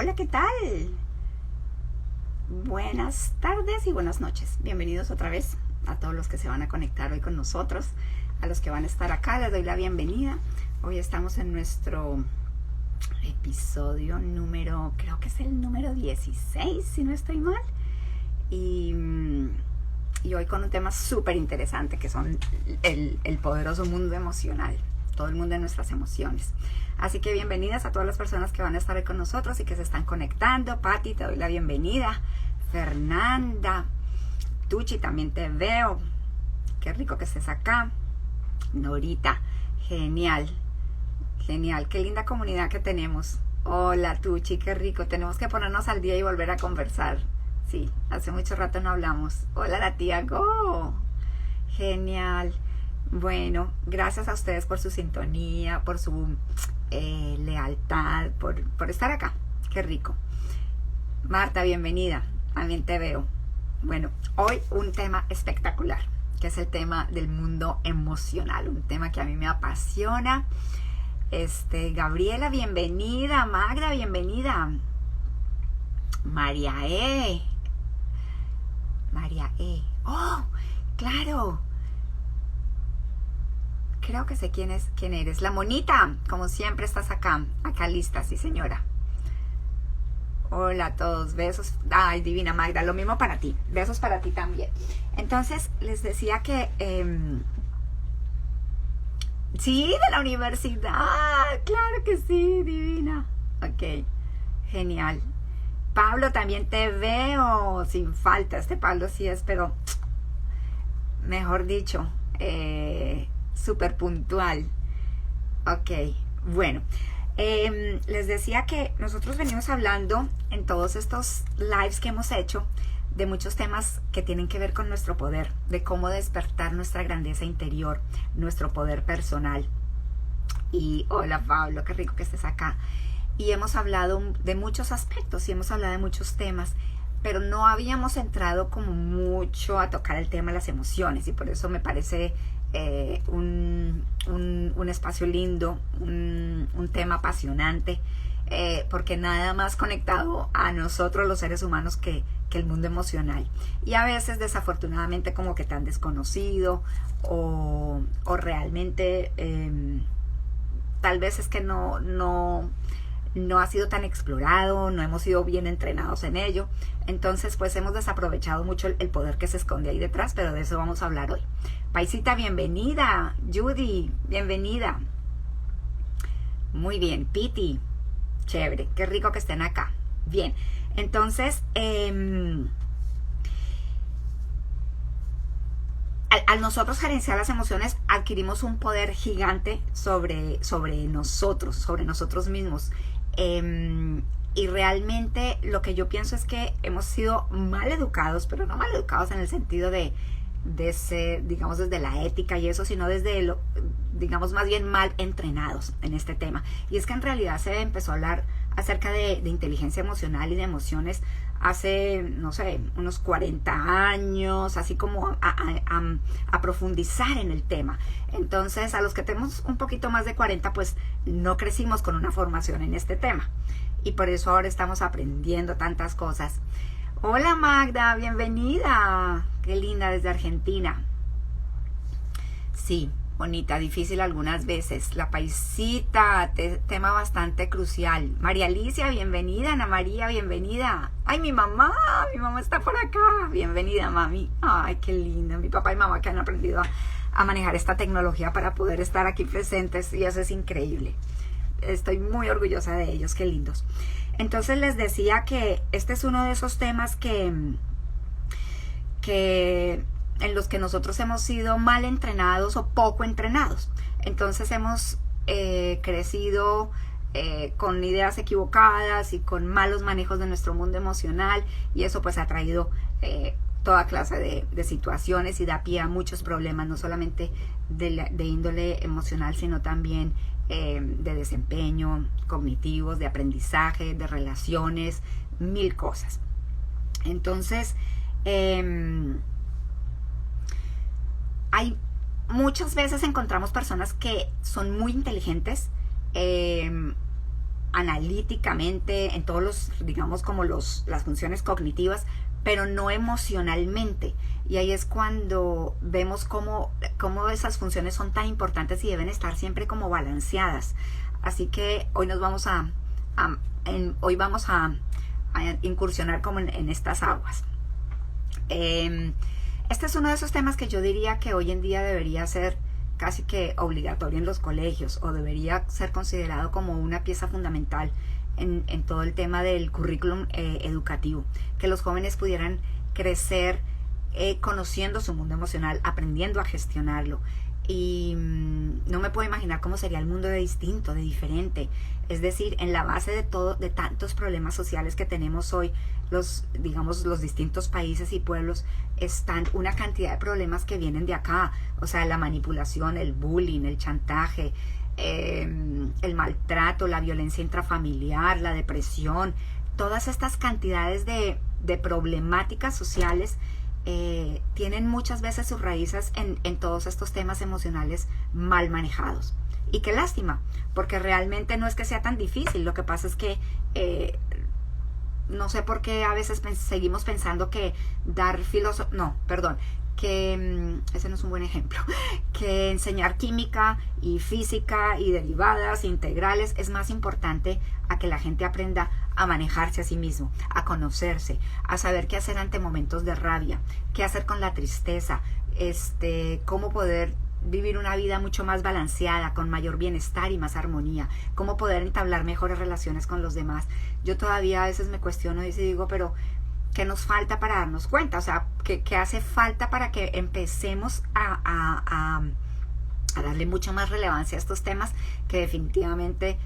Hola, ¿qué tal? Buenas tardes y buenas noches. Bienvenidos otra vez a todos los que se van a conectar hoy con nosotros. A los que van a estar acá les doy la bienvenida. Hoy estamos en nuestro episodio número, creo que es el número 16, si no estoy mal. Y hoy con un tema súper interesante que son el poderoso mundo emocional. Todo el mundo de nuestras emociones. Así que bienvenidas a todas las personas que van a estar hoy con nosotros y que se están conectando. Patti, te doy la bienvenida. Fernanda, Tucci, también te veo. Qué rico que estés acá. Norita, genial, genial. Qué linda comunidad que tenemos. Hola, Tucci, qué rico. Tenemos que ponernos al día y volver a conversar. Sí, hace mucho rato no hablamos. Hola, la tía Go. Genial. Bueno, gracias a ustedes por su sintonía, por su lealtad, por estar acá. Qué rico. Marta, bienvenida. También te veo. Bueno, hoy un tema espectacular, que es el tema del mundo emocional, un tema que a mí me apasiona. Gabriela, bienvenida. Magda, bienvenida. María E. Oh, claro. Creo que sé quién eres. La monita, como siempre estás acá lista, sí señora. Hola a todos, besos. Ay, divina Magda, lo mismo para ti. Besos para ti también. Entonces, les decía que... sí, de la universidad. Claro que sí, divina. Ok, genial. Pablo, también te veo sin falta. Pablo sí es, pero... mejor dicho... súper puntual. Ok, bueno, les decía que nosotros venimos hablando en todos estos lives que hemos hecho de muchos temas que tienen que ver con nuestro poder, de cómo despertar nuestra grandeza interior, nuestro poder personal. Y hola Pablo, qué rico que estés acá. Y hemos hablado de muchos aspectos y hemos hablado de muchos temas, pero no habíamos entrado como mucho a tocar el tema de las emociones, y por eso me parece un espacio lindo, un tema apasionante, porque nada más conectado a nosotros los seres humanos que el mundo emocional, y a veces desafortunadamente como que tan desconocido o realmente tal vez es que no ha sido tan explorado, no hemos sido bien entrenados en ello. Entonces pues hemos desaprovechado mucho el poder que se esconde ahí detrás, pero de eso vamos a hablar hoy. Paisita, bienvenida. Judy, bienvenida. Muy bien. Piti, chévere, qué rico que estén acá. Bien, entonces al nosotros gerenciar las emociones, adquirimos un poder gigante sobre nosotros mismos. Y realmente lo que yo pienso es que hemos sido mal educados, pero no mal educados en el sentido de ser, digamos, desde la ética y eso, sino desde digamos, más bien mal entrenados en este tema. Y es que en realidad se empezó a hablar acerca de inteligencia emocional y de emociones hace, no sé, unos 40 años, así como a profundizar en el tema. Entonces, a los que tenemos un poquito más de 40, pues no crecimos con una formación en este tema. Y por eso ahora estamos aprendiendo tantas cosas. Hola Magda, bienvenida. Qué linda desde Argentina. Sí, bonita, difícil algunas veces. La paisita, tema bastante crucial. María Alicia, bienvenida. Ana María, bienvenida. Ay, mi mamá está por acá. Bienvenida, mami. Ay, qué linda. Mi papá y mamá que han aprendido a manejar esta tecnología para poder estar aquí presentes, y eso es increíble. Estoy muy orgullosa de ellos, qué lindos. Entonces les decía que este es uno de esos temas que en los que nosotros hemos sido mal entrenados o poco entrenados. Entonces hemos crecido con ideas equivocadas y con malos manejos de nuestro mundo emocional, y eso pues ha traído toda clase de situaciones y da pie a muchos problemas, no solamente de índole emocional, sino también de desempeño, cognitivos, de aprendizaje, de relaciones, mil cosas. Entonces, hay muchas veces encontramos personas que son muy inteligentes, analíticamente, en todos los, digamos, como las funciones cognitivas, pero no emocionalmente. Y ahí es cuando vemos cómo esas funciones son tan importantes y deben estar siempre como balanceadas. Así que hoy nos vamos hoy vamos a incursionar como en estas aguas. Este es uno de esos temas que yo diría que hoy en día debería ser casi que obligatorio en los colegios, o debería ser considerado como una pieza fundamental en todo el tema del currículum educativo, que los jóvenes pudieran crecer conociendo su mundo emocional, aprendiendo a gestionarlo. Y no me puedo imaginar cómo sería el mundo de distinto, de diferente. Es decir, en la base de tantos problemas sociales que tenemos hoy, los distintos países y pueblos, están una cantidad de problemas que vienen de acá. O sea, la manipulación, el bullying, el chantaje, el maltrato, la violencia intrafamiliar, la depresión, todas estas cantidades de problemáticas sociales tienen muchas veces sus raíces en todos estos temas emocionales mal manejados. Y qué lástima, porque realmente no es que sea tan difícil. Lo que pasa es que no sé por qué a veces seguimos pensando que ese no es un buen ejemplo, que enseñar química y física y derivadas, integrales, es más importante a que la gente aprenda a manejarse a sí mismo, a conocerse, a saber qué hacer ante momentos de rabia, qué hacer con la tristeza, cómo poder vivir una vida mucho más balanceada, con mayor bienestar y más armonía, cómo poder entablar mejores relaciones con los demás. Yo todavía a veces me cuestiono y digo, pero ¿qué nos falta para darnos cuenta? O sea, ¿qué hace falta para que empecemos a darle mucha más relevancia a estos temas que definitivamente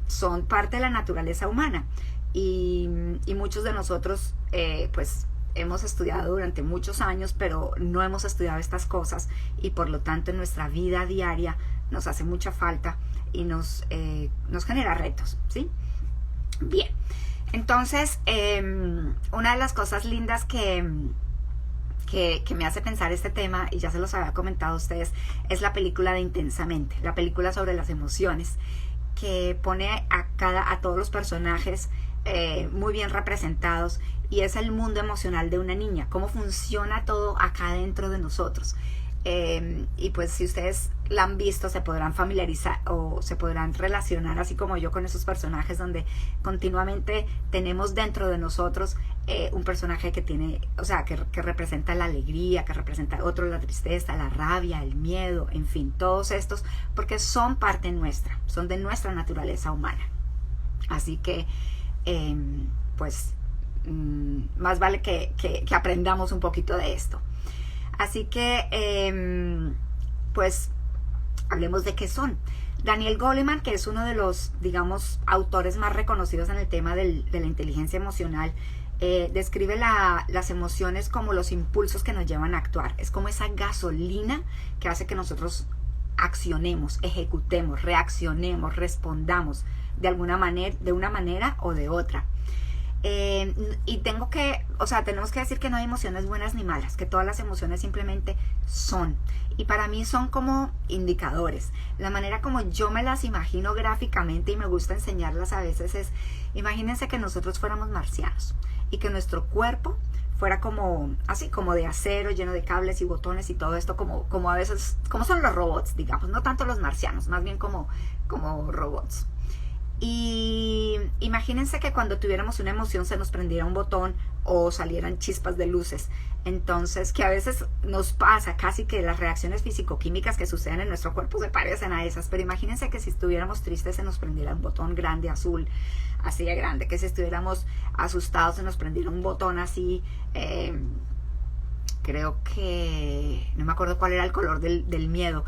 son parte de la naturaleza humana? Y muchos de nosotros, pues, hemos estudiado durante muchos años, pero no hemos estudiado estas cosas, y por lo tanto en nuestra vida diaria nos hace mucha falta y nos genera retos, ¿sí? Bien, entonces una de las cosas lindas que me hace pensar este tema, y ya se los había comentado a ustedes, es la película de Intensamente, la película sobre las emociones, que pone a todos los personajes muy bien representados, y es el mundo emocional de una niña, cómo funciona todo acá dentro de nosotros. Y pues si ustedes la han visto, se podrán familiarizar o se podrán relacionar así como yo con esos personajes, donde continuamente tenemos dentro de nosotros un personaje que tiene, o sea, que representa la alegría, que representa otro la tristeza, la rabia, el miedo, en fin, todos estos, porque son parte nuestra, son de nuestra naturaleza humana. Así que pues más vale que aprendamos un poquito de esto. Así que pues hablemos de qué son. Daniel Goleman, que es uno de los, digamos, autores más reconocidos en el tema de la inteligencia emocional, describe las emociones como los impulsos que nos llevan a actuar. Es como esa gasolina que hace que nosotros accionemos, ejecutemos, reaccionemos, respondamos de alguna manera, de una manera o de otra. Y tenemos que decir que no hay emociones buenas ni malas, que todas las emociones simplemente son. Y para mí son como indicadores. La manera como yo me las imagino gráficamente, y me gusta enseñarlas a veces, es: imagínense que nosotros fuéramos marcianos y que nuestro cuerpo fuera como así, como de acero, lleno de cables y botones y todo esto, como a veces, como son los robots, digamos, no tanto los marcianos, más bien como robots. Y imagínense que cuando tuviéramos una emoción se nos prendiera un botón o salieran chispas de luces. Entonces, que a veces nos pasa casi que las reacciones físico-químicas que suceden en nuestro cuerpo se parecen a esas. Pero imagínense que si estuviéramos tristes se nos prendiera un botón grande azul, así de grande. Que si estuviéramos asustados se nos prendiera un botón así, creo que no me acuerdo cuál era el color del miedo,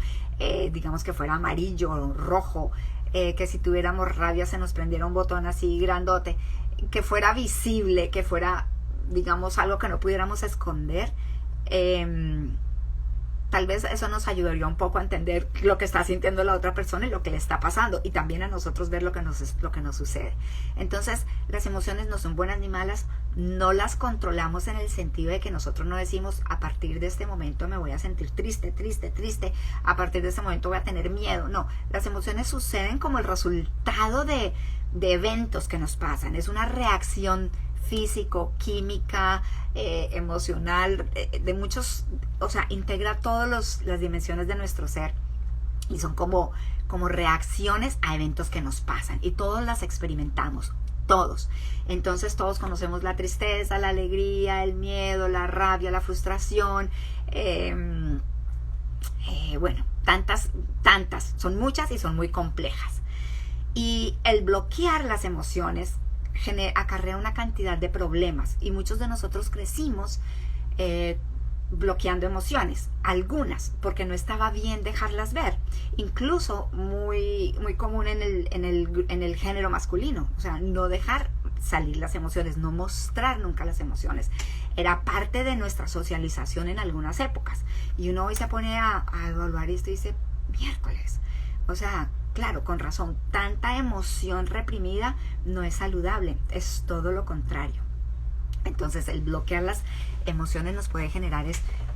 digamos que fuera amarillo o rojo. Que si tuviéramos rabia se nos prendiera un botón así grandote, que fuera visible, que fuera, digamos, algo que no pudiéramos esconder. tal vez eso nos ayudaría un poco a entender lo que está sintiendo la otra persona y lo que le está pasando, y también a nosotros ver lo que nos sucede. Entonces, las emociones no son buenas ni malas, no las controlamos en el sentido de que nosotros no decimos, a partir de este momento me voy a sentir triste, a partir de este momento voy a tener miedo. No, las emociones suceden como el resultado de eventos que nos pasan, es una reacción físico, química, emocional, de muchos, o sea, integra todas las dimensiones de nuestro ser, y son como reacciones a eventos que nos pasan, y todos las experimentamos, todos. Entonces todos conocemos la tristeza, la alegría, el miedo, la rabia, la frustración, bueno, tantas, son muchas y son muy complejas. Y el bloquear las emociones acarrea una cantidad de problemas, y muchos de nosotros crecimos bloqueando emociones, algunas porque no estaba bien dejarlas ver, incluso muy común en el género masculino, o sea, no dejar salir las emociones, no mostrar nunca las emociones, era parte de nuestra socialización en algunas épocas, y uno hoy se pone a evaluar esto y dice, miércoles, o sea, claro, con razón, tanta emoción reprimida no es saludable, es todo lo contrario. Entonces, el bloquear las emociones nos puede generar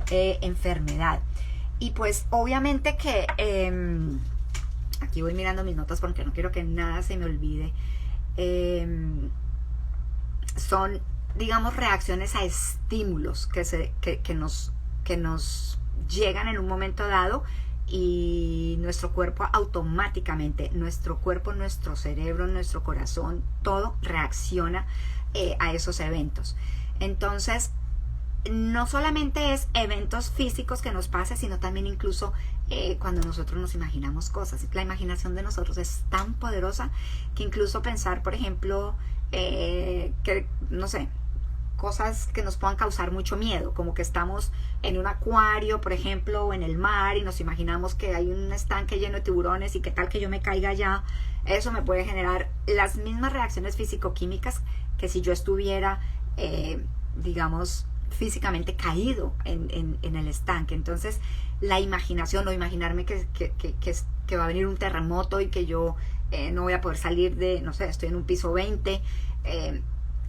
enfermedad. Y pues, obviamente que, aquí voy mirando mis notas porque no quiero que nada se me olvide, son, digamos, reacciones a estímulos que nos llegan en un momento dado, y nuestro cuerpo automáticamente, nuestro cuerpo, nuestro cerebro, nuestro corazón, todo reacciona a esos eventos. Entonces, no solamente es eventos físicos que nos pasan, sino también incluso cuando nosotros nos imaginamos cosas. La imaginación de nosotros es tan poderosa que incluso pensar, por ejemplo, que, no sé, cosas que nos puedan causar mucho miedo, como que estamos en un acuario, por ejemplo, o en el mar, y nos imaginamos que hay un estanque lleno de tiburones y qué tal que yo me caiga allá. Eso me puede generar las mismas reacciones físico-químicas que si yo estuviera, digamos, físicamente caído en el estanque. Entonces, la imaginación, o imaginarme que va a venir un terremoto y que yo no voy a poder salir de, no sé, estoy en un piso 20,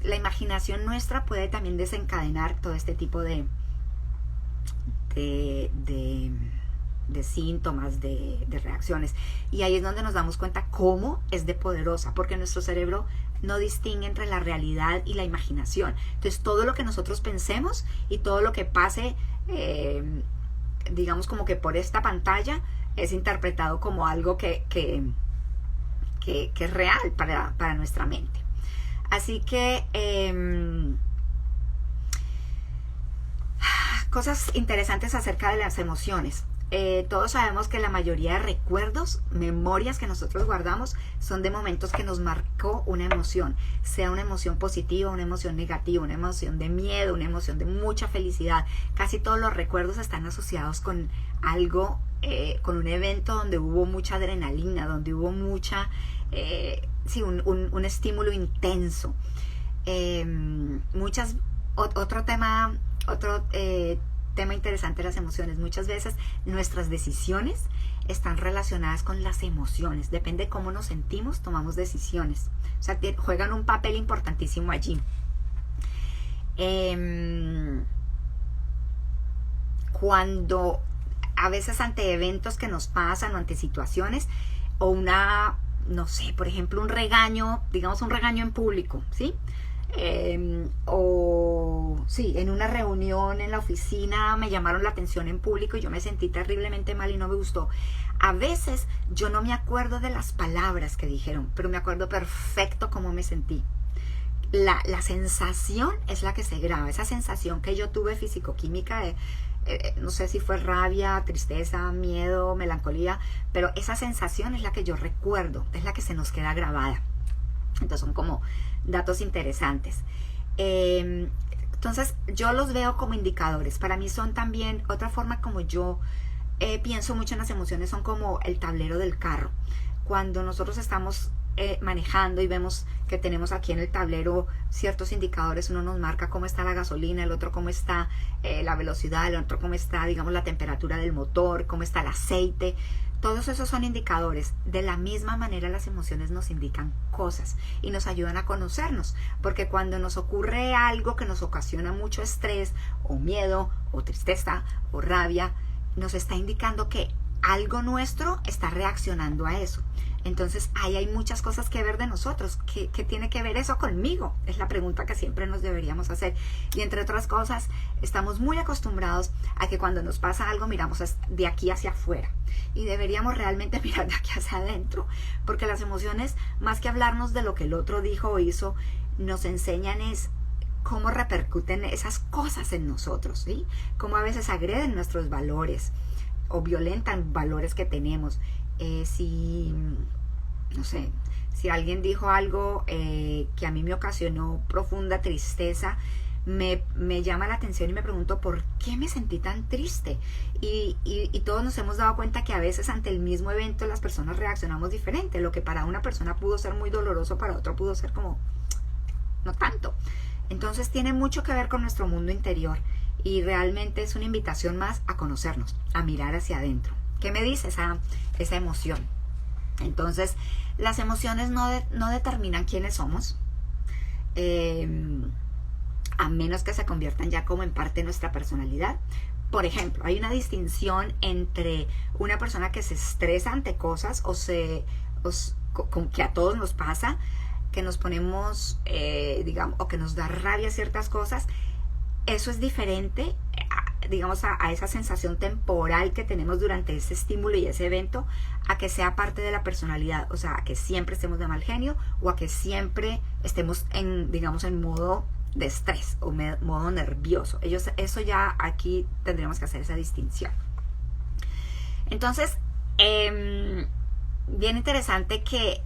la imaginación nuestra puede también desencadenar todo este tipo de síntomas, de reacciones. Y ahí es donde nos damos cuenta cómo es de poderosa, porque nuestro cerebro no distingue entre la realidad y la imaginación. Entonces, todo lo que nosotros pensemos y todo lo que pase, digamos, como que por esta pantalla, es interpretado como algo que es real para nuestra mente. Así que cosas interesantes acerca de las emociones. Todos sabemos que la mayoría de recuerdos, memorias que nosotros guardamos, son de momentos que nos marcó una emoción, sea una emoción positiva, una emoción negativa, una emoción de miedo, una emoción de mucha felicidad. Casi todos los recuerdos están asociados con algo, con un evento donde hubo mucha adrenalina, donde hubo mucha, un estímulo intenso. Otro tema interesante de las emociones. Muchas veces nuestras decisiones están relacionadas con las emociones. Depende de cómo nos sentimos, tomamos decisiones. O sea, juegan un papel importantísimo allí. Cuando a veces ante eventos que nos pasan o ante situaciones, o no sé, por ejemplo, un regaño, digamos un regaño en público, ¿sí? En una reunión en la oficina me llamaron la atención en público y yo me sentí terriblemente mal y no me gustó. A veces yo no me acuerdo de las palabras que dijeron, pero me acuerdo perfecto cómo me sentí. La sensación es la que se graba, esa sensación que yo tuve físico-química de, no sé si fue rabia, tristeza, miedo, melancolía, pero esa sensación es la que yo recuerdo, es la que se nos queda grabada. Entonces son como datos interesantes. Entonces yo los veo como indicadores. Para mí son también, otra forma como yo pienso mucho en las emociones, son como el tablero del carro. Cuando nosotros estamos manejando y vemos que tenemos aquí en el tablero ciertos indicadores, uno nos marca cómo está la gasolina, el otro cómo está la velocidad, el otro cómo está, digamos, la temperatura del motor, cómo está el aceite. Todos esos son indicadores. De la misma manera las emociones nos indican cosas y nos ayudan a conocernos, porque cuando nos ocurre algo que nos ocasiona mucho estrés o miedo o tristeza o rabia, nos está indicando que algo nuestro está reaccionando a eso. Entonces ahí hay muchas cosas que ver de nosotros. ¿Qué tiene que ver eso conmigo? Es la pregunta que siempre nos deberíamos hacer. Y entre otras cosas, estamos muy acostumbrados a que cuando nos pasa algo miramos de aquí hacia afuera. Y deberíamos realmente mirar de aquí hacia adentro. Porque las emociones, más que hablarnos de lo que el otro dijo o hizo, nos enseñan es cómo repercuten esas cosas en nosotros, ¿sí? Cómo a veces agreden nuestros valores o violentan valores que tenemos. No sé, si alguien dijo algo que a mí me ocasionó profunda tristeza, me llama la atención y me pregunto por qué me sentí tan triste. Y todos nos hemos dado cuenta que a veces ante el mismo evento las personas reaccionamos diferente. Lo que para una persona pudo ser muy doloroso, para otro pudo ser como no tanto. Entonces tiene mucho que ver con nuestro mundo interior y realmente es una invitación más a conocernos, a mirar hacia adentro. ¿Qué me dice esa emoción? Entonces, las emociones no determinan quiénes somos, a menos que se conviertan ya como en parte de nuestra personalidad. Por ejemplo, hay una distinción entre una persona que se estresa ante cosas que a todos nos pasa, que nos ponemos, digamos, o que nos da rabia ciertas cosas. Eso es diferente, digamos, a esa sensación temporal que tenemos durante ese estímulo y ese evento, a que sea parte de la personalidad, o sea, a que siempre estemos de mal genio o a que siempre estemos digamos, en modo de estrés o modo nervioso. Eso ya aquí tendríamos que hacer esa distinción. Entonces, bien interesante que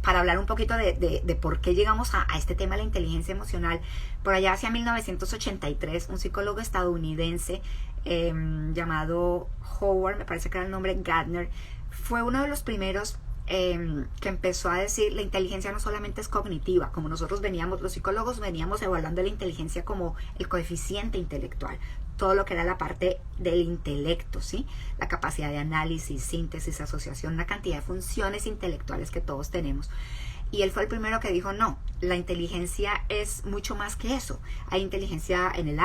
para hablar un poquito de por qué llegamos a este tema de la inteligencia emocional, por allá hacia 1983, un psicólogo estadounidense llamado Howard, me parece que era el nombre, Gardner, fue uno de los primeros que empezó a decir la inteligencia no solamente es cognitiva, como nosotros los psicólogos veníamos evaluando la inteligencia como el coeficiente intelectual, todo lo que era la parte del intelecto, ¿sí? La capacidad de análisis, síntesis, asociación, una cantidad de funciones intelectuales que todos tenemos. Y él fue el primero que dijo, no, la inteligencia es mucho más que eso. Hay inteligencia en el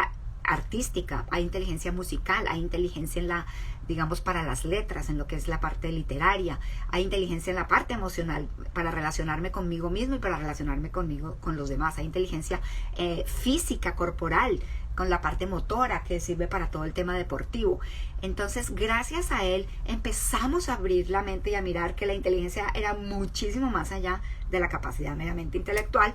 artística, hay inteligencia musical, hay inteligencia en la, digamos, para las letras, en lo que es la parte literaria, hay inteligencia en la parte emocional, para relacionarme conmigo mismo y para relacionarme con los demás, hay inteligencia física, corporal, con la parte motora que sirve para todo el tema deportivo. Entonces, gracias a él empezamos a abrir la mente y a mirar que la inteligencia era muchísimo más allá de la capacidad meramente intelectual,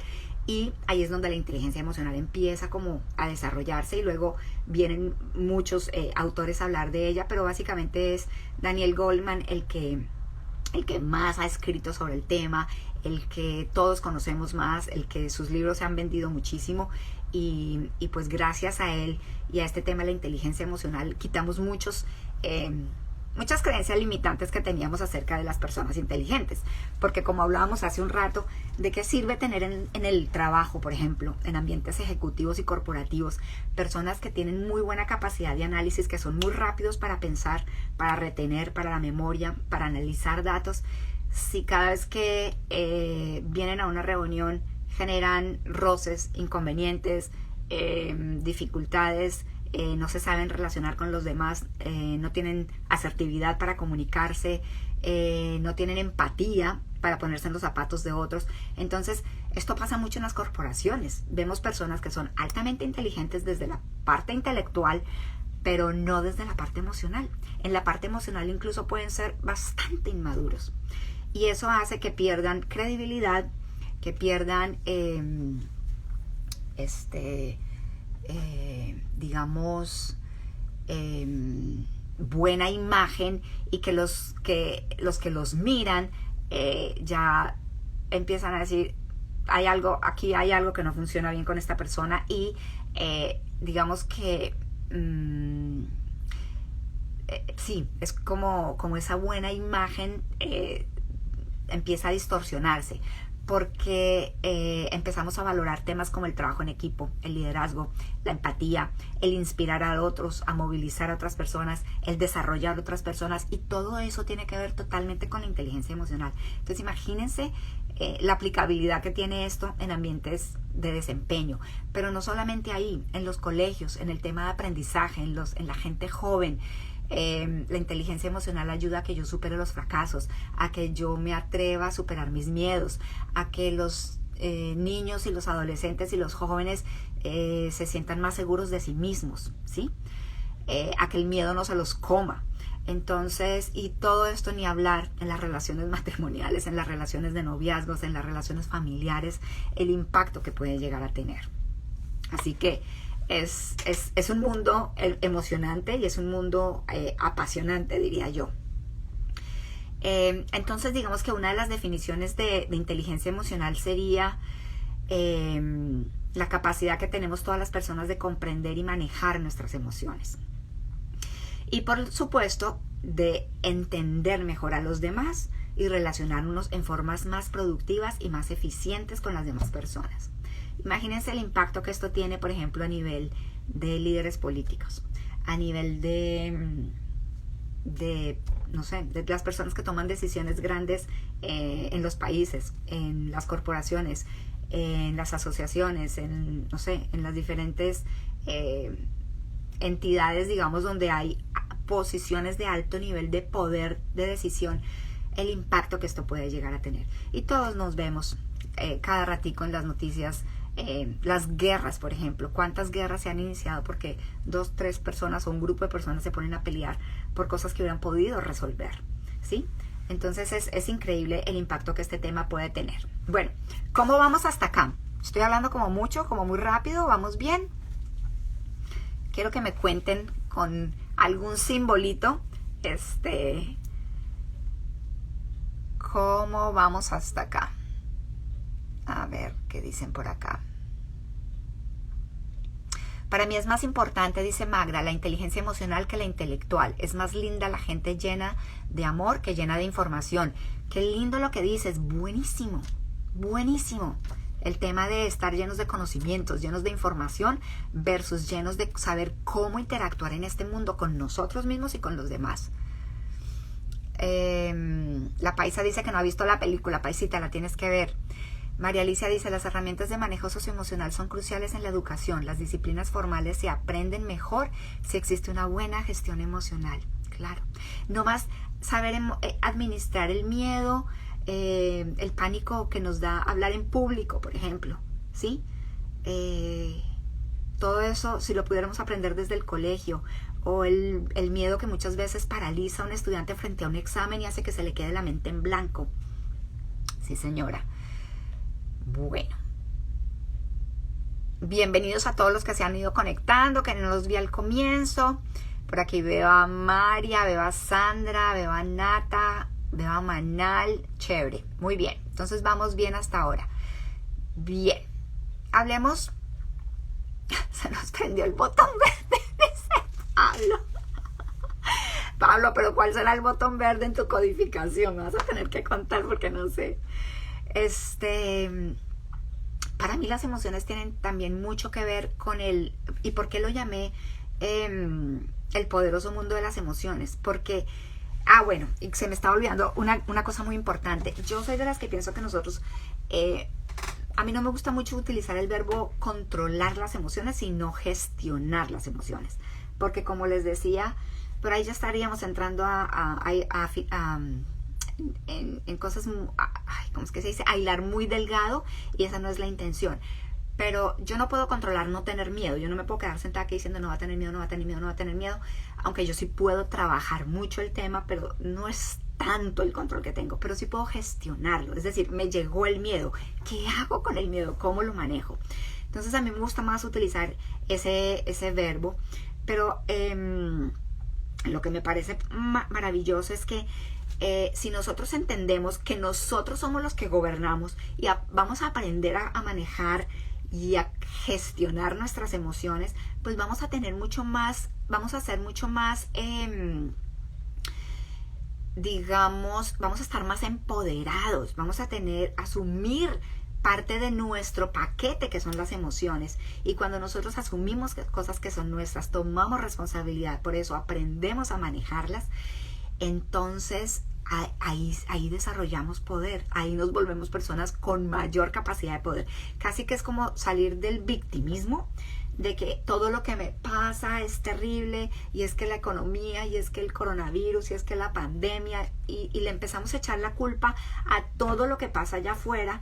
y ahí es donde la inteligencia emocional empieza como a desarrollarse y luego vienen muchos autores a hablar de ella, pero básicamente es Daniel Goleman el que más ha escrito sobre el tema, el que todos conocemos más, el que sus libros se han vendido muchísimo. Y pues gracias a él y a este tema de la inteligencia emocional quitamos muchas creencias limitantes que teníamos acerca de las personas inteligentes, porque como hablábamos hace un rato, ¿de qué sirve tener en el trabajo, por ejemplo, en ambientes ejecutivos y corporativos, personas que tienen muy buena capacidad de análisis, que son muy rápidos para pensar, para retener, para la memoria, para analizar datos, si cada vez que vienen a una reunión generan roces, inconvenientes, dificultades, no se saben relacionar con los demás, no tienen asertividad para comunicarse, no tienen empatía para ponerse en los zapatos de otros? Entonces, esto pasa mucho en las corporaciones. Vemos personas que son altamente inteligentes desde la parte intelectual, pero no desde la parte emocional. En la parte emocional incluso pueden ser bastante inmaduros. Y eso hace que pierdan credibilidad, que pierdan digamos buena imagen, y que los que los miran ya empiezan a decir hay algo que no funciona bien con esta persona, y digamos que sí, es como esa buena imagen empieza a distorsionarse, porque empezamos a valorar temas como el trabajo en equipo, el liderazgo, la empatía, el inspirar a otros, a movilizar a otras personas, el desarrollar a otras personas, y todo eso tiene que ver totalmente con la inteligencia emocional. Entonces imagínense la aplicabilidad que tiene esto en ambientes de desempeño, pero no solamente ahí, en los colegios, en el tema de aprendizaje, en la gente joven. La inteligencia emocional ayuda a que yo supere los fracasos, a que yo me atreva a superar mis miedos, a que los niños y los adolescentes y los jóvenes se sientan más seguros de sí mismos, ¿sí? A que el miedo no se los coma. Entonces, y todo esto ni hablar en las relaciones matrimoniales, en las relaciones de noviazgos, en las relaciones familiares, el impacto que puede llegar a tener. Así que es un mundo emocionante y es un mundo apasionante, diría yo. Entonces, digamos que una de las definiciones de inteligencia emocional sería la capacidad que tenemos todas las personas de comprender y manejar nuestras emociones. Y por supuesto, de entender mejor a los demás y relacionarnos en formas más productivas y más eficientes con las demás personas. Imagínense el impacto que esto tiene, por ejemplo, a nivel de líderes políticos, a nivel de no sé, de las personas que toman decisiones grandes en los países, en las corporaciones, en las asociaciones, no sé, en las diferentes entidades, digamos, donde hay posiciones de alto nivel de poder de decisión, el impacto que esto puede llegar a tener. Y todos nos vemos cada ratico en las noticias, las guerras, por ejemplo. ¿Cuántas guerras se han iniciado porque 2, 3 personas o un grupo de personas se ponen a pelear por cosas que hubieran podido resolver? ¿Sí? Entonces es increíble el impacto que este tema puede tener. Bueno, ¿cómo vamos hasta acá? Estoy hablando como mucho, como muy rápido. ¿Vamos bien? Quiero que me cuenten con algún simbolito cómo vamos hasta acá. A ver, ¿qué dicen por acá? Para mí es más importante, dice Magda, la inteligencia emocional que la intelectual. Es más linda la gente llena de amor que llena de información. Qué lindo lo que dices. Buenísimo, buenísimo. El tema de estar llenos de conocimientos, llenos de información versus llenos de saber cómo interactuar en este mundo con nosotros mismos y con los demás. La Paisa dice que no ha visto la película. Paisita, la tienes que ver. María Alicia dice, las herramientas de manejo socioemocional son cruciales en la educación. Las disciplinas formales se aprenden mejor si existe una buena gestión emocional. Claro. No más saber administrar el miedo, el pánico que nos da hablar en público, por ejemplo, ¿sí? Todo eso, si lo pudiéramos aprender desde el colegio, o el miedo que muchas veces paraliza a un estudiante frente a un examen y hace que se le quede la mente en blanco. Sí, señora. Bueno. Bienvenidos a todos los que se han ido conectando, que no los vi al comienzo. Por aquí veo a María, veo a Sandra, veo a Nata, veo a Manal. Chévere, muy bien. Entonces vamos bien hasta ahora. Bien. Hablemos. Se nos prendió el botón verde, dice Pablo. Pablo, pero ¿cuál será el botón verde en tu codificación? Me vas a tener que contar porque no sé. Para mí las emociones tienen también mucho que ver con ¿y por qué lo llamé el poderoso mundo de las emociones? Porque, bueno, y se me estaba olvidando una cosa muy importante. Yo soy de las que pienso que nosotros, a mí no me gusta mucho utilizar el verbo controlar las emociones, sino gestionar las emociones. Porque como les decía, por ahí ya estaríamos entrando en cosas, ¿cómo es que se dice? A hilar muy delgado, y esa no es la intención. Pero yo no puedo controlar no tener miedo. Yo no me puedo quedar sentada aquí diciendo no va a tener miedo, no va a tener miedo, no va a tener miedo. Aunque yo sí puedo trabajar mucho el tema, pero no es tanto el control que tengo. Pero sí puedo gestionarlo. Es decir, me llegó el miedo. ¿Qué hago con el miedo? ¿Cómo lo manejo? Entonces a mí me gusta más utilizar ese verbo. Pero lo que me parece maravilloso es que si nosotros entendemos que nosotros somos los que gobernamos y vamos a aprender a manejar y a gestionar nuestras emociones, pues vamos a tener mucho más, vamos a ser mucho más digamos, vamos a estar más empoderados, vamos a asumir parte de nuestro paquete que son las emociones. Y cuando nosotros asumimos cosas que son nuestras, tomamos responsabilidad por eso, aprendemos a manejarlas, entonces ahí desarrollamos poder, ahí nos volvemos personas con mayor capacidad de poder. Casi que es como salir del victimismo, de que todo lo que me pasa es terrible, y es que la economía, y es que el coronavirus, y es que la pandemia, y le empezamos a echar la culpa a todo lo que pasa allá afuera.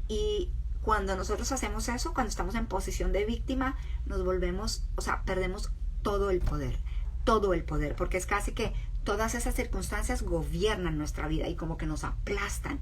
Y cuando nosotros hacemos eso, cuando estamos en posición de víctima, nos volvemos, perdemos todo el poder, porque es casi que todas esas circunstancias gobiernan nuestra vida y como que nos aplastan.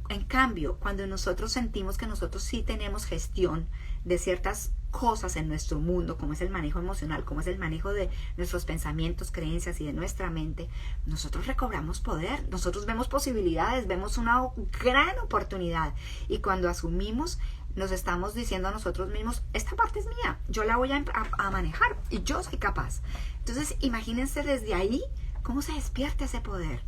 En cambio, cuando nosotros sentimos que nosotros sí tenemos gestión de ciertas cosas en nuestro mundo, como es el manejo emocional, como es el manejo de nuestros pensamientos, creencias y de nuestra mente, nosotros recobramos poder, nosotros vemos posibilidades, vemos una gran oportunidad, y cuando asumimos, nos estamos diciendo a nosotros mismos, esta parte es mía, yo la voy a manejar y yo soy capaz. Entonces imagínense desde ahí cómo se despierta ese poder,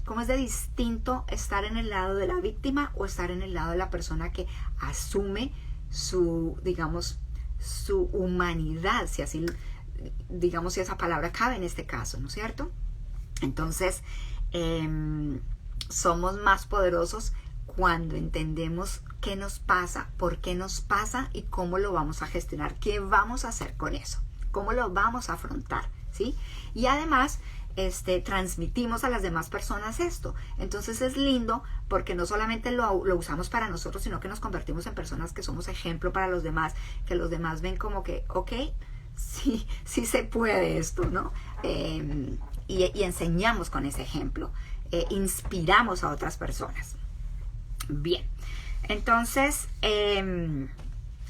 cómo es de distinto estar en el lado de la víctima o estar en el lado de la persona que asume su humanidad, si así, digamos, si esa palabra cabe en este caso, ¿no es cierto? Entonces, somos más poderosos cuando entendemos qué nos pasa, por qué nos pasa y cómo lo vamos a gestionar, qué vamos a hacer con eso, cómo lo vamos a afrontar, ¿sí? Y además, transmitimos a las demás personas esto. Entonces es lindo porque no solamente lo usamos para nosotros, sino que nos convertimos en personas que somos ejemplo para los demás, que los demás ven como que, ok, sí se puede esto, ¿no? Y enseñamos con ese ejemplo, inspiramos a otras personas. Bien, entonces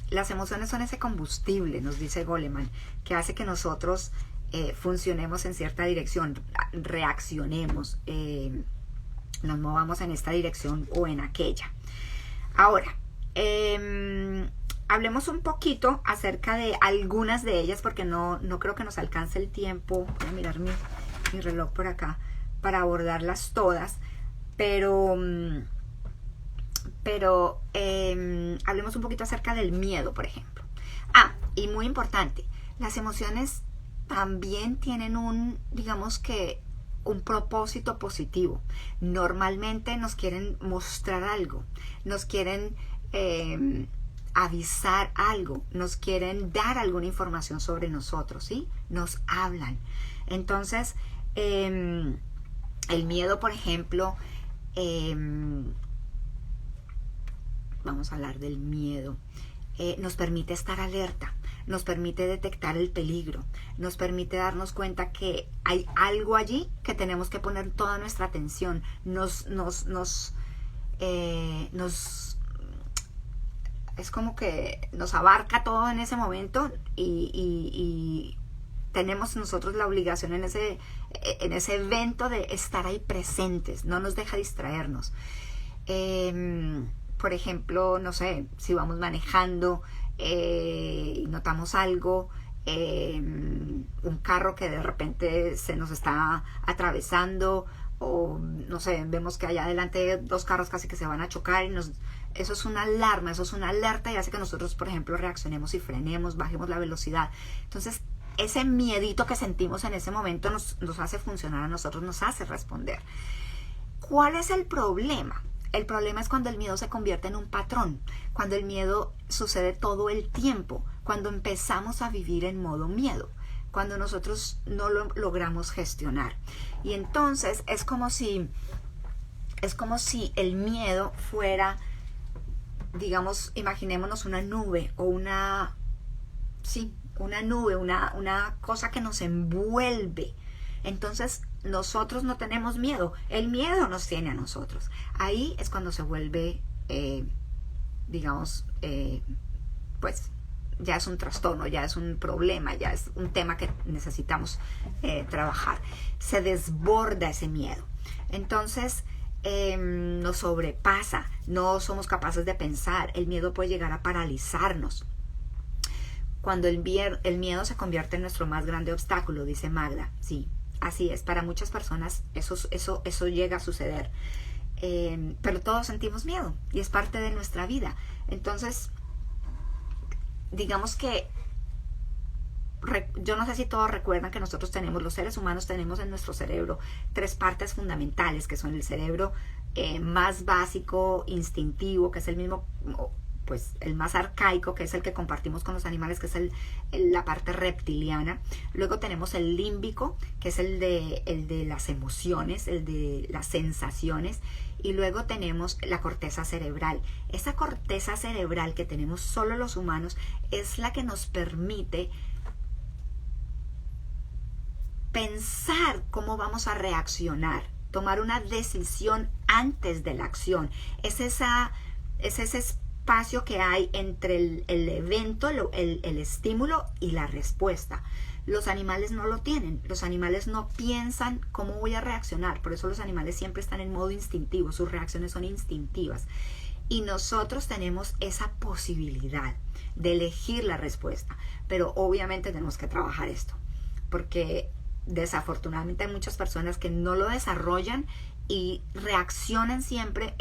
las emociones son ese combustible, nos dice Goleman, que hace que nosotros funcionemos en cierta dirección, reaccionemos, nos movamos en esta dirección o en aquella. Ahora, hablemos un poquito acerca de algunas de ellas, porque no creo que nos alcance el tiempo. Voy a mirar mi reloj por acá para abordarlas todas, pero hablemos un poquito acerca del miedo, por ejemplo. Y muy importante, las emociones también tienen un propósito positivo. Normalmente nos quieren mostrar algo, nos quieren avisar algo, nos quieren dar alguna información sobre nosotros, ¿sí? Nos hablan. Entonces, el miedo, por ejemplo, vamos a hablar del miedo, nos permite estar alerta, nos permite detectar el peligro, nos permite darnos cuenta que hay algo allí que tenemos que poner toda nuestra atención, es como que nos abarca todo en ese momento y tenemos nosotros la obligación en ese evento de estar ahí presentes, no nos deja distraernos. Por ejemplo, no sé, si vamos manejando y notamos algo, un carro que de repente se nos está atravesando, o no sé, vemos que allá adelante dos carros casi que se van a chocar, y eso es una alarma, eso es una alerta, y hace que nosotros, por ejemplo, reaccionemos y frenemos, bajemos la velocidad. Entonces, ese miedito que sentimos en ese momento nos hace funcionar a nosotros, nos hace responder. ¿Cuál es el problema? El problema es cuando el miedo se convierte en un patrón, cuando el miedo sucede todo el tiempo, cuando empezamos a vivir en modo miedo, cuando nosotros no lo logramos gestionar. Y entonces es como si el miedo fuera, digamos, imaginémonos una nube o una nube, una cosa que nos envuelve. Entonces nosotros no tenemos miedo, el miedo nos tiene a nosotros. Ahí es cuando se vuelve, pues ya es un trastorno, ya es un problema, ya es un tema que necesitamos trabajar. Se desborda ese miedo. Entonces nos sobrepasa, no somos capaces de pensar, el miedo puede llegar a paralizarnos. Cuando el miedo se convierte en nuestro más grande obstáculo, dice Magda, sí, así es. Para muchas personas eso llega a suceder. Pero todos sentimos miedo y es parte de nuestra vida. Entonces, digamos que yo no sé si todos recuerdan que nosotros tenemos, los seres humanos tenemos en nuestro cerebro 3 partes fundamentales, que son el cerebro más básico, instintivo, que es el mismo, pues el más arcaico, que es el que compartimos con los animales, que es la parte reptiliana. Luego tenemos el límbico, que es el de las emociones, el de las sensaciones. Y luego tenemos la corteza cerebral. Esa corteza cerebral que tenemos solo los humanos es la que nos permite pensar cómo vamos a reaccionar, tomar una decisión antes de la acción. Es ese espacio que hay entre el evento, el estímulo y la respuesta. Los animales no lo tienen, los animales no piensan cómo voy a reaccionar, por eso los animales siempre están en modo instintivo, sus reacciones son instintivas. Y nosotros tenemos esa posibilidad de elegir la respuesta, pero obviamente tenemos que trabajar esto, porque desafortunadamente hay muchas personas que no lo desarrollan y reaccionan siempre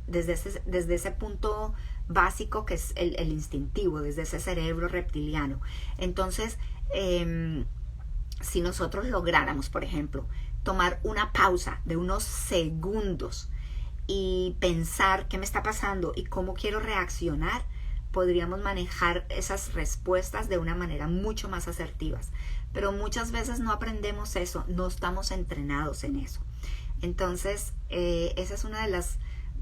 desde ese punto básico que es el instintivo, desde ese cerebro reptiliano. Entonces, si nosotros lográramos, por ejemplo, tomar una pausa de unos segundos y pensar qué me está pasando y cómo quiero reaccionar, podríamos manejar esas respuestas de una manera mucho más asertivas. Pero muchas veces no aprendemos eso, no estamos entrenados en eso. Entonces, esa es una de las,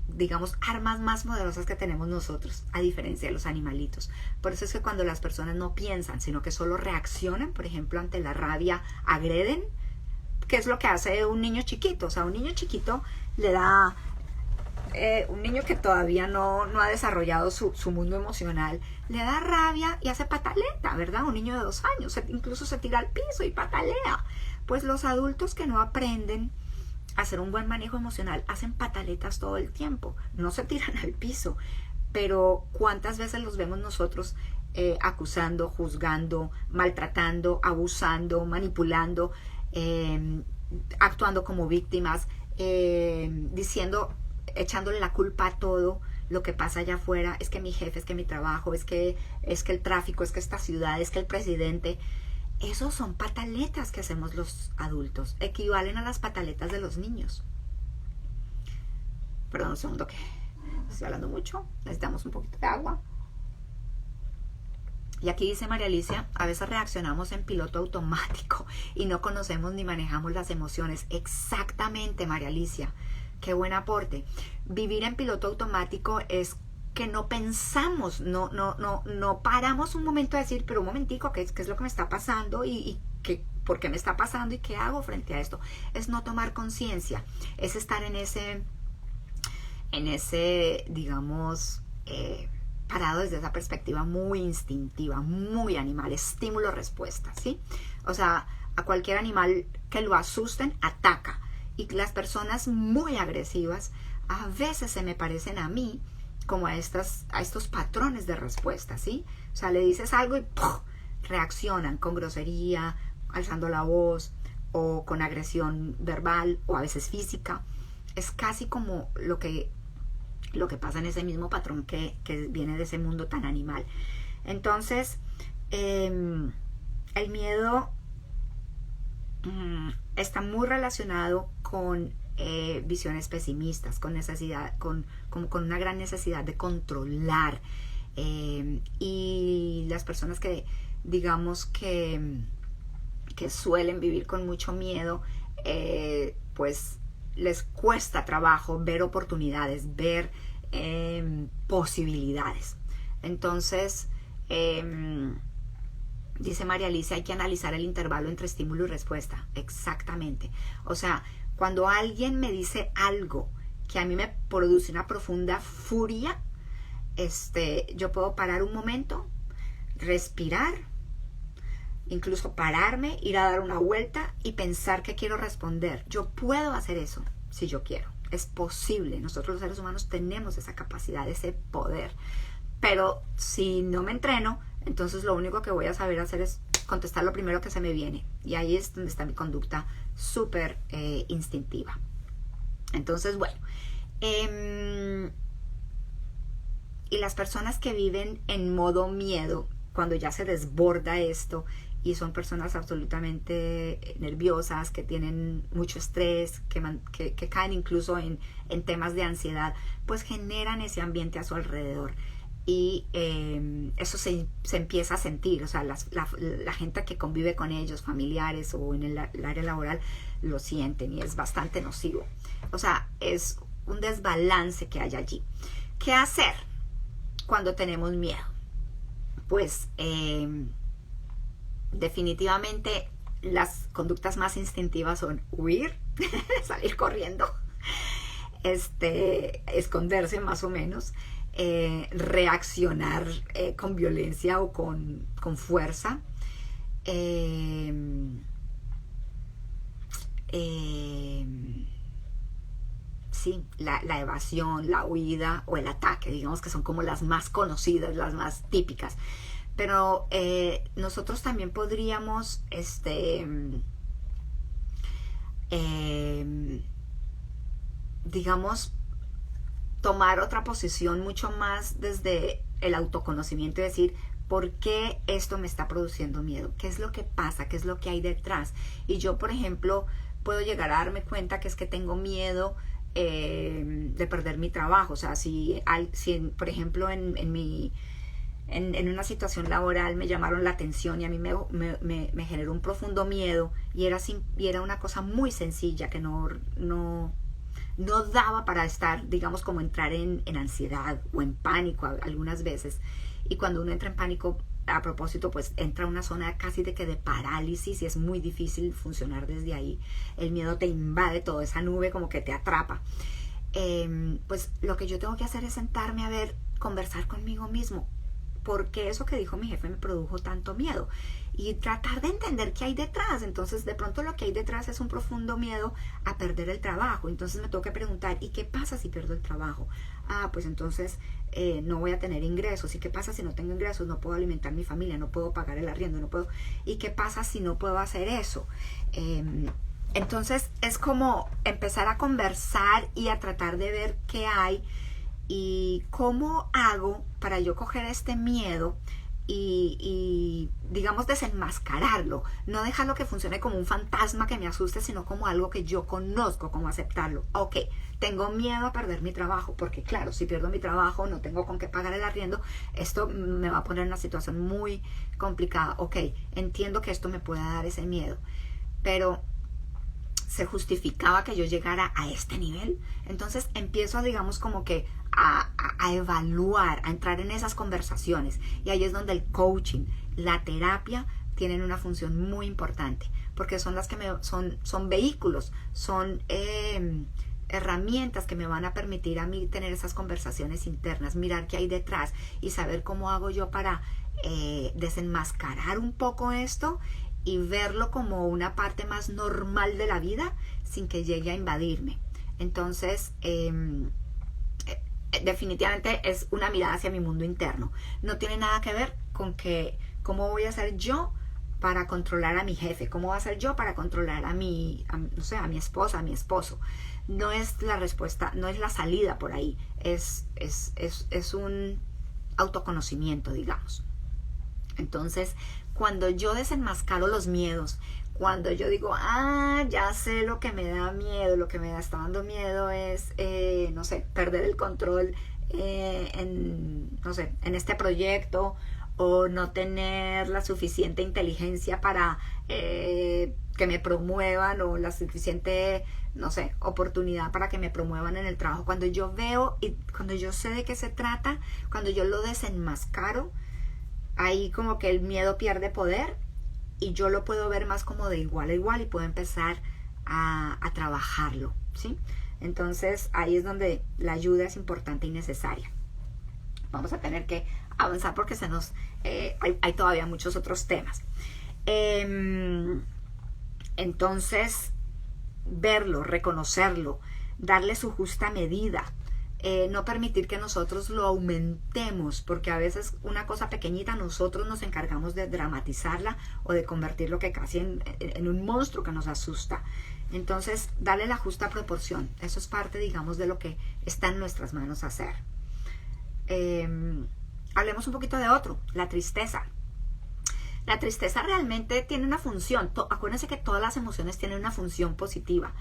digamos, armas más poderosas que tenemos nosotros, a diferencia de los animalitos. Por eso es que cuando las personas no piensan, sino que solo reaccionan, por ejemplo, ante la rabia, agreden, ¿qué es lo que hace un niño chiquito? O sea, un niño chiquito le da, un niño que todavía no ha desarrollado su mundo emocional, le da rabia y hace pataleta, ¿verdad? Un niño de 2 años, incluso se tira al piso y patalea. Pues los adultos que no aprenden hacer un buen manejo emocional hacen pataletas todo el tiempo, no se tiran al piso, pero ¿cuántas veces los vemos nosotros acusando, juzgando, maltratando, abusando, manipulando, actuando como víctimas, echándole la culpa a todo lo que pasa allá afuera? Es que mi jefe, es que mi trabajo, es que el tráfico, es que esta ciudad, es que el presidente. Esos son pataletas que hacemos los adultos. Equivalen a las pataletas de los niños. Perdón un segundo que estoy hablando mucho. Necesitamos un poquito de agua. Y aquí dice María Alicia, a veces reaccionamos en piloto automático y no conocemos ni manejamos las emociones. Exactamente, María Alicia. Qué buen aporte. Vivir en piloto automático es que no pensamos, no paramos un momento a decir, pero un momentico, ¿qué es lo que me está pasando? ¿Por qué me está pasando? ¿Y qué hago frente a esto? Es no tomar conciencia, es estar en ese digamos, parado desde esa perspectiva muy instintiva, muy animal, estímulo-respuesta, ¿sí? O sea, a cualquier animal que lo asusten, ataca. Y las personas muy agresivas a veces se me parecen a mí como a estos patrones de respuesta, ¿sí? O sea, le dices algo y ¡puf!, reaccionan con grosería, alzando la voz, o con agresión verbal, o a veces física. Es casi como lo que pasa en ese mismo patrón que viene de ese mundo tan animal. Entonces, el miedo está muy relacionado con visiones pesimistas, con una gran necesidad de controlar, y las personas que digamos que suelen vivir con mucho miedo, pues les cuesta trabajo ver oportunidades, ver posibilidades. Entonces, dice María Alicia, hay que analizar el intervalo entre estímulo y respuesta. Exactamente. O sea, cuando alguien me dice algo que a mí me produce una profunda furia, yo puedo parar un momento, respirar, incluso pararme, ir a dar una vuelta y pensar que quiero responder. Yo puedo hacer eso si yo quiero. Es posible. Nosotros los seres humanos tenemos esa capacidad, ese poder. Pero si no me entreno, entonces lo único que voy a saber hacer es contestar lo primero que se me viene. Y ahí es donde está mi conducta súper instintiva. Entonces, bueno. Y las personas que viven en modo miedo, cuando ya se desborda esto, y son personas absolutamente nerviosas, que tienen mucho estrés, que caen incluso en temas de ansiedad, pues generan ese ambiente a su alrededor. Y eso se empieza a sentir, o sea, la gente que convive con ellos, familiares o en el área laboral, lo sienten y es bastante nocivo. O sea, es un desbalance que hay allí. ¿Qué hacer cuando tenemos miedo? Pues definitivamente las conductas más instintivas son huir, salir corriendo, esconderse más o menos, reaccionar con violencia o con fuerza, sí, la evasión, la huida o el ataque, digamos que son como las más conocidas, las más típicas. Pero nosotros también podríamos digamos, tomar otra posición mucho más desde el autoconocimiento y decir, ¿por qué esto me está produciendo miedo? ¿Qué es lo que pasa? ¿Qué es lo que hay detrás? Y yo, por ejemplo, puedo llegar a darme cuenta que es que tengo miedo de perder mi trabajo. O sea, si por ejemplo, en una situación laboral me llamaron la atención y a mí me generó un profundo miedo y era una cosa muy sencilla que no daba para estar, digamos, como entrar en ansiedad o en pánico algunas veces. Y cuando uno entra en pánico, a propósito, pues entra a una zona casi de parálisis y es muy difícil funcionar desde ahí. El miedo te invade, toda esa nube como que te atrapa. Pues lo que yo tengo que hacer es sentarme a ver, conversar conmigo mismo. ¿Por qué eso que dijo mi jefe me produjo tanto miedo? Y tratar de entender qué hay detrás. Entonces, de pronto lo que hay detrás es un profundo miedo a perder el trabajo. Entonces me tengo que preguntar, ¿y qué pasa si pierdo el trabajo? Pues entonces no voy a tener ingresos. ¿Y qué pasa si no tengo ingresos? No puedo alimentar mi familia, no puedo pagar el arriendo, no puedo. ¿Y qué pasa si no puedo hacer eso? Entonces es como empezar a conversar y a tratar de ver qué hay y cómo hago para yo coger este miedo y digamos desenmascararlo, no dejarlo que funcione como un fantasma que me asuste, sino como algo que yo conozco, como aceptarlo. Ok, tengo miedo a perder mi trabajo, porque claro, si pierdo mi trabajo, no tengo con qué pagar el arriendo, esto me va a poner en una situación muy complicada. Ok, entiendo que esto me pueda dar ese miedo, pero ¿se justificaba que yo llegara a este nivel? Entonces empiezo, digamos, como que a evaluar, a entrar en esas conversaciones. Y ahí es donde el coaching, la terapia, tienen una función muy importante, porque son las que son vehículos, son herramientas que me van a permitir a mí tener esas conversaciones internas, mirar qué hay detrás y saber cómo hago yo para desenmascarar un poco esto y verlo como una parte más normal de la vida sin que llegue a invadirme. Entonces, definitivamente es una mirada hacia mi mundo interno. No tiene nada que ver con que cómo voy a hacer yo para controlar a mi jefe, cómo voy a hacer yo para controlar a mi esposa, a mi esposo. No es la respuesta, no es la salida por ahí, es un autoconocimiento, digamos. Entonces, cuando yo desenmascaro los miedos, cuando yo digo, ya sé lo que me da miedo, lo que me está dando miedo es, perder el control en este proyecto, o no tener la suficiente inteligencia para que me promuevan, o la suficiente, oportunidad para que me promuevan en el trabajo. Cuando yo veo y cuando yo sé de qué se trata, cuando yo lo desenmascaro, ahí como que el miedo pierde poder y yo lo puedo ver más como de igual a igual y puedo empezar a trabajarlo, ¿sí? Entonces ahí es donde la ayuda es importante y necesaria. Vamos a tener que avanzar porque hay todavía muchos otros temas. Entonces, verlo, reconocerlo, darle su justa medida, no permitir que nosotros lo aumentemos, porque a veces una cosa pequeñita nosotros nos encargamos de dramatizarla o de convertirlo que casi en un monstruo que nos asusta. Entonces, darle la justa proporción. Eso es parte, digamos, de lo que está en nuestras manos hacer. Hablemos un poquito de otro, la tristeza. La tristeza realmente tiene una función. Acuérdense que todas las emociones tienen una función positiva.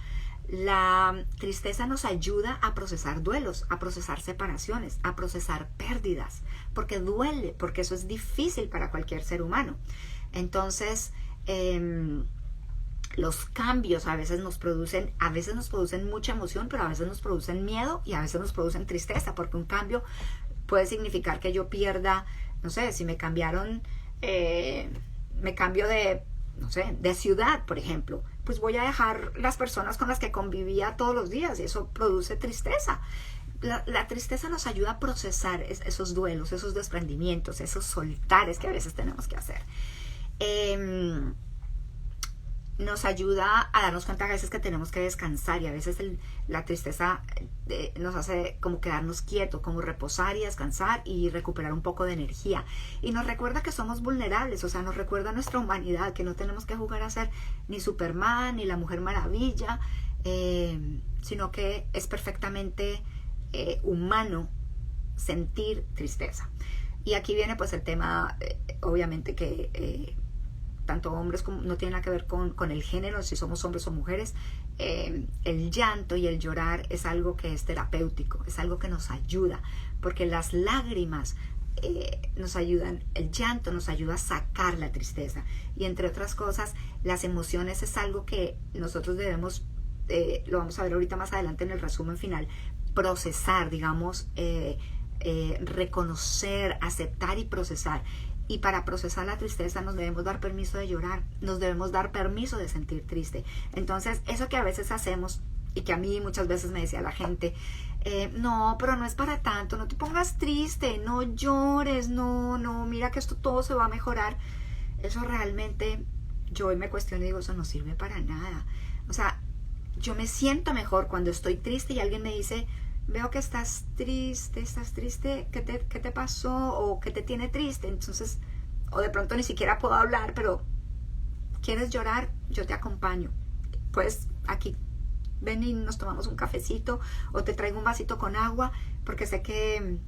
La tristeza nos ayuda a procesar duelos, a procesar separaciones, a procesar pérdidas, porque duele, porque eso es difícil para cualquier ser humano. Entonces, los cambios a veces nos producen mucha emoción, pero a veces nos producen miedo y a veces nos producen tristeza, porque un cambio puede significar que yo pierda, no sé, si me cambiaron, me cambio de, no sé, de ciudad, por ejemplo, pues voy a dejar las personas con las que convivía todos los días y eso produce tristeza. La tristeza nos ayuda a procesar esos duelos, esos desprendimientos, esos soltares que a veces tenemos que hacer. Nos ayuda a darnos cuenta a veces que tenemos que descansar y a veces la tristeza nos hace como quedarnos quietos, como reposar y descansar y recuperar un poco de energía. Y nos recuerda que somos vulnerables, o sea, nos recuerda nuestra humanidad, que no tenemos que jugar a ser ni Superman ni la Mujer Maravilla, sino que es perfectamente humano sentir tristeza. Y aquí viene pues el tema, obviamente que tanto hombres como no tiene nada que ver con el género, si somos hombres o mujeres. El llanto y el llorar es algo que es terapéutico, es algo que nos ayuda, porque las lágrimas nos ayudan, el llanto nos ayuda a sacar la tristeza, y entre otras cosas, las emociones es algo que nosotros debemos, lo vamos a ver ahorita más adelante en el resumen final, procesar, digamos, reconocer, aceptar y procesar. Y para procesar la tristeza nos debemos dar permiso de llorar, nos debemos dar permiso de sentir triste. Entonces, eso que a veces hacemos y que a mí muchas veces me decía la gente, no, pero no es para tanto, no te pongas triste, no llores, no, mira que esto todo se va a mejorar. Eso realmente, yo hoy me cuestiono y digo, eso no sirve para nada. O sea, yo me siento mejor cuando estoy triste y alguien me dice, veo que estás triste, ¿qué te pasó? O ¿qué te tiene triste? Entonces, o de pronto ni siquiera puedo hablar, pero ¿quieres llorar? Yo te acompaño. Pues aquí, ven y nos tomamos un cafecito, o te traigo un vasito con agua, porque sé que,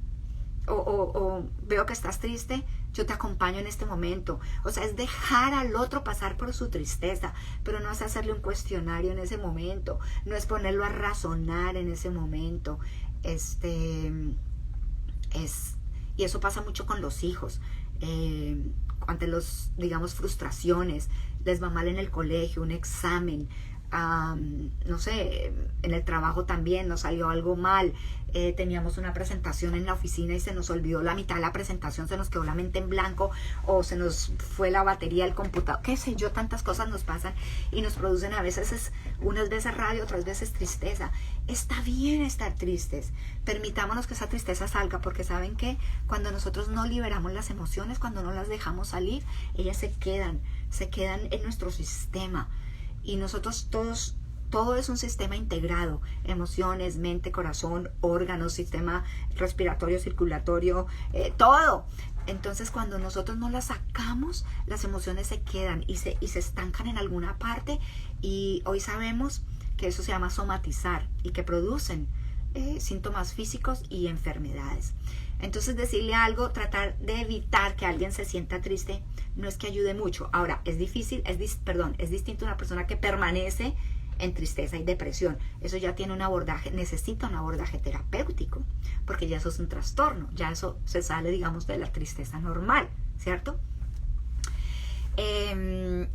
o veo que estás triste, yo te acompaño en este momento. O sea, es dejar al otro pasar por su tristeza, pero no es hacerle un cuestionario en ese momento, no es ponerlo a razonar en ese momento. Y eso pasa mucho con los hijos. Ante los, digamos, frustraciones, les va mal en el colegio, un examen, no sé, en el trabajo también nos salió algo mal, teníamos una presentación en la oficina y se nos olvidó la mitad de la presentación, se nos quedó la mente en blanco o se nos fue la batería del computador, qué sé yo, tantas cosas nos pasan y nos producen a veces, unas veces rabia, otras veces tristeza. Está bien estar tristes, permitámonos que esa tristeza salga, porque saben que cuando nosotros no liberamos las emociones, cuando no las dejamos salir, ellas se quedan en nuestro sistema. Y nosotros todo es un sistema integrado, emociones, mente, corazón, órganos, sistema respiratorio, circulatorio, todo. Entonces cuando nosotros no las sacamos, las emociones se quedan y se estancan en alguna parte, y hoy sabemos que eso se llama somatizar y que producen síntomas físicos y enfermedades. Entonces decirle algo, tratar de evitar que alguien se sienta triste, no es que ayude mucho. Ahora, es distinto una persona que permanece en tristeza y depresión. Eso ya tiene un abordaje, necesita un abordaje terapéutico, porque ya eso es un trastorno, ya eso se sale, digamos, de la tristeza normal, ¿cierto?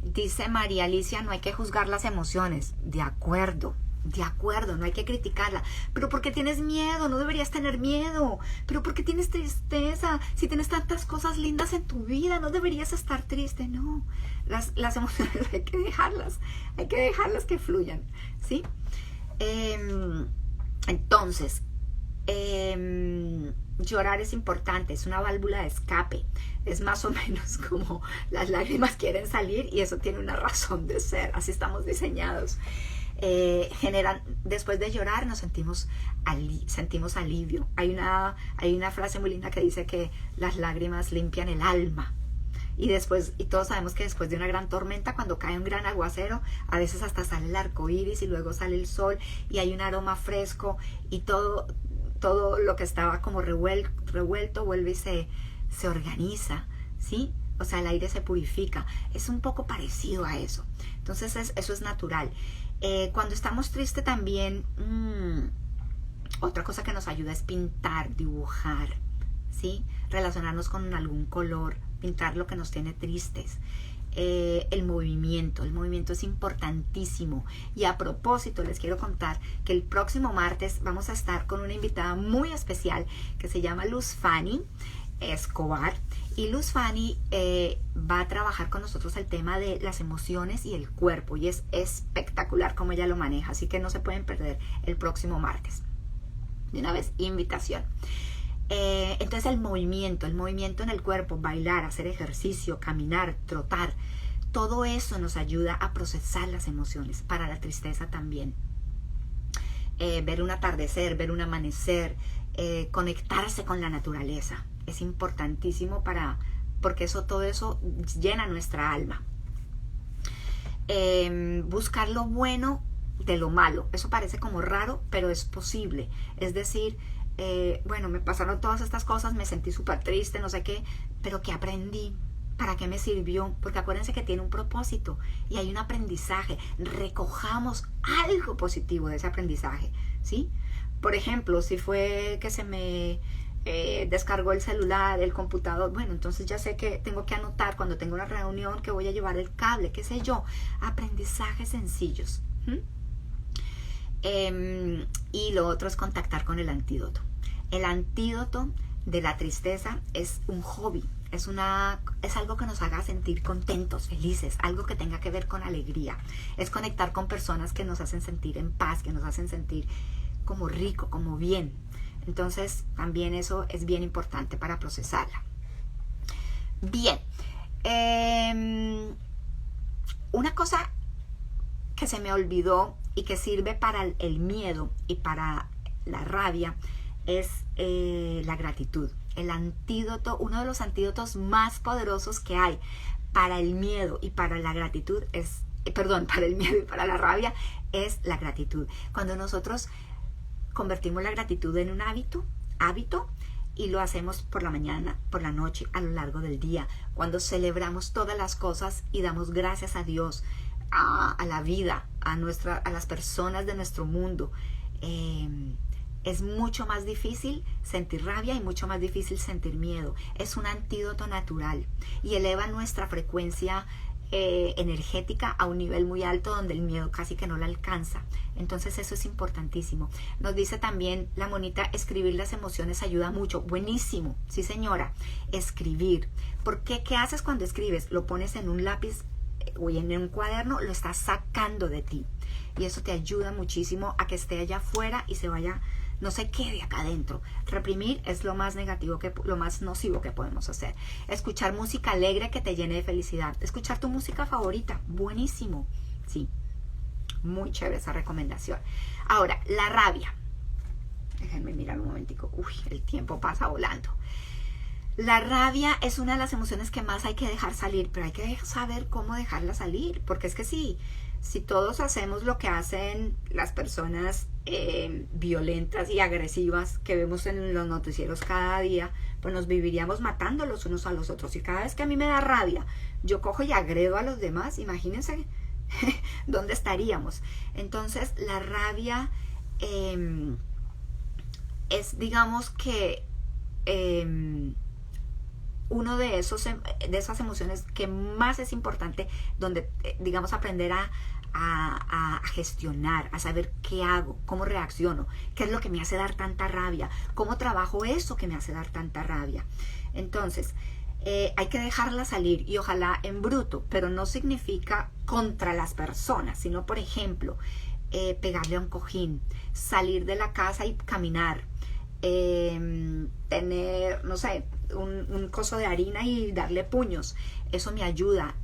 Dice María Alicia, no hay que juzgar las emociones. De acuerdo, no hay que criticarla. Pero ¿por qué tienes miedo? No deberías tener miedo. Pero ¿por qué tienes tristeza? Si tienes tantas cosas lindas en tu vida, no deberías estar triste. No, las emociones hay que dejarlas que fluyan, ¿sí? Entonces, llorar es importante, es una válvula de escape. Es más o menos como las lágrimas quieren salir y eso tiene una razón de ser, así estamos diseñados. después de llorar nos sentimos alivio. Hay una frase muy linda que dice que las lágrimas limpian el alma. Y todos sabemos que después de una gran tormenta, cuando cae un gran aguacero, a veces hasta sale el arco iris y luego sale el sol y hay un aroma fresco y todo lo que estaba como revuelto vuelve y se organiza, ¿sí? O sea, el aire se purifica. Es un poco parecido a eso. Entonces eso es natural. Cuando estamos tristes también, otra cosa que nos ayuda es pintar, dibujar, ¿sí? Relacionarnos con algún color, pintar lo que nos tiene tristes. El movimiento es importantísimo. Y a propósito, les quiero contar que el próximo martes vamos a estar con una invitada muy especial que se llama Luz Fanny Escobar. Y Luz Fanny va a trabajar con nosotros el tema de las emociones y el cuerpo. Y es espectacular cómo ella lo maneja. Así que no se pueden perder el próximo martes. De una vez, invitación. Entonces el movimiento en el cuerpo, bailar, hacer ejercicio, caminar, trotar, todo eso nos ayuda a procesar las emociones. Para la tristeza también. Ver un atardecer, ver un amanecer, conectarse con la naturaleza. Es importantísimo porque todo eso llena nuestra alma. Buscar lo bueno de lo malo. Eso parece como raro, pero es posible. Es decir, bueno, me pasaron todas estas cosas, me sentí súper triste, no sé qué, pero ¿qué aprendí? ¿Para qué me sirvió? Porque acuérdense que tiene un propósito y hay un aprendizaje. Recojamos algo positivo de ese aprendizaje, ¿sí? Por ejemplo, si fue que se me descargó el celular, el computador, bueno, entonces ya sé que tengo que anotar cuando tengo una reunión que voy a llevar el cable, qué sé yo. Aprendizajes sencillos. Y lo otro es contactar con el antídoto. El antídoto de la tristeza es un hobby, es algo que nos haga sentir contentos, felices, algo que tenga que ver con alegría. Es conectar con personas que nos hacen sentir en paz, que nos hacen sentir como rico, como bien. Entonces también eso es bien importante para procesarla. Bien, una cosa que se me olvidó y que sirve para el miedo y para la rabia es la gratitud. El antídoto, uno de los antídotos más poderosos que hay para el miedo y para la gratitud para el miedo y para la rabia es la gratitud. Cuando nosotros convertimos la gratitud en un hábito y lo hacemos por la mañana, por la noche, a lo largo del día, cuando celebramos todas las cosas y damos gracias a Dios, a la vida, a las personas de nuestro mundo, es mucho más difícil sentir rabia y mucho más difícil sentir miedo. Es un antídoto natural y eleva nuestra frecuencia energética a un nivel muy alto donde el miedo casi que no la alcanza. Entonces eso es importantísimo. Nos dice también la monita, escribir las emociones ayuda mucho. Buenísimo, sí señora, escribir. ¿Por qué? ¿Qué haces cuando escribes? Lo pones en un lápiz o en un cuaderno, lo estás sacando de ti. Y eso te ayuda muchísimo a que esté allá afuera y se vaya, no se quede acá adentro. Reprimir es lo más negativo, lo más nocivo que podemos hacer. Escuchar música alegre que te llene de felicidad. Escuchar tu música favorita. Buenísimo. Sí. Muy chévere esa recomendación. Ahora, la rabia. Déjenme mirar un momentico. Uy, el tiempo pasa volando. La rabia es una de las emociones que más hay que dejar salir, pero hay que saber cómo dejarla salir. Porque es que si todos hacemos lo que hacen las personas violentas y agresivas que vemos en los noticieros cada día, pues nos viviríamos matando los unos a los otros. Y cada vez que a mí me da rabia, yo cojo y agredo a los demás, imagínense dónde estaríamos. Entonces la rabia es, digamos que uno de esas emociones que más es importante, donde digamos aprender a gestionar, a saber qué hago, cómo reacciono, qué es lo que me hace dar tanta rabia, cómo trabajo eso que me hace dar tanta rabia. Entonces hay que dejarla salir y ojalá en bruto, pero no significa contra las personas, sino por ejemplo pegarle a un cojín, salir de la casa y caminar, tener, no sé, un coso de harina y darle puños. Eso me ayuda.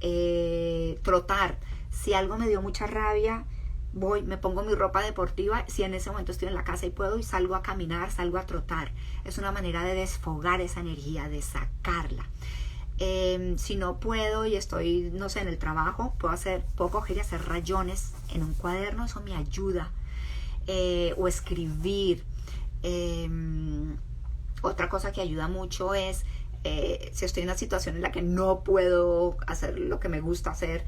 Trotar. Si algo me dio mucha rabia, voy, me pongo mi ropa deportiva, si en ese momento estoy en la casa y puedo, y salgo a caminar, salgo a trotar. Es una manera de desfogar esa energía, de sacarla. Si no puedo y estoy, no sé, en el trabajo, puedo coger y hacer rayones en un cuaderno, eso me ayuda. O escribir. Otra cosa que ayuda mucho es, si estoy en una situación en la que no puedo hacer lo que me gusta hacer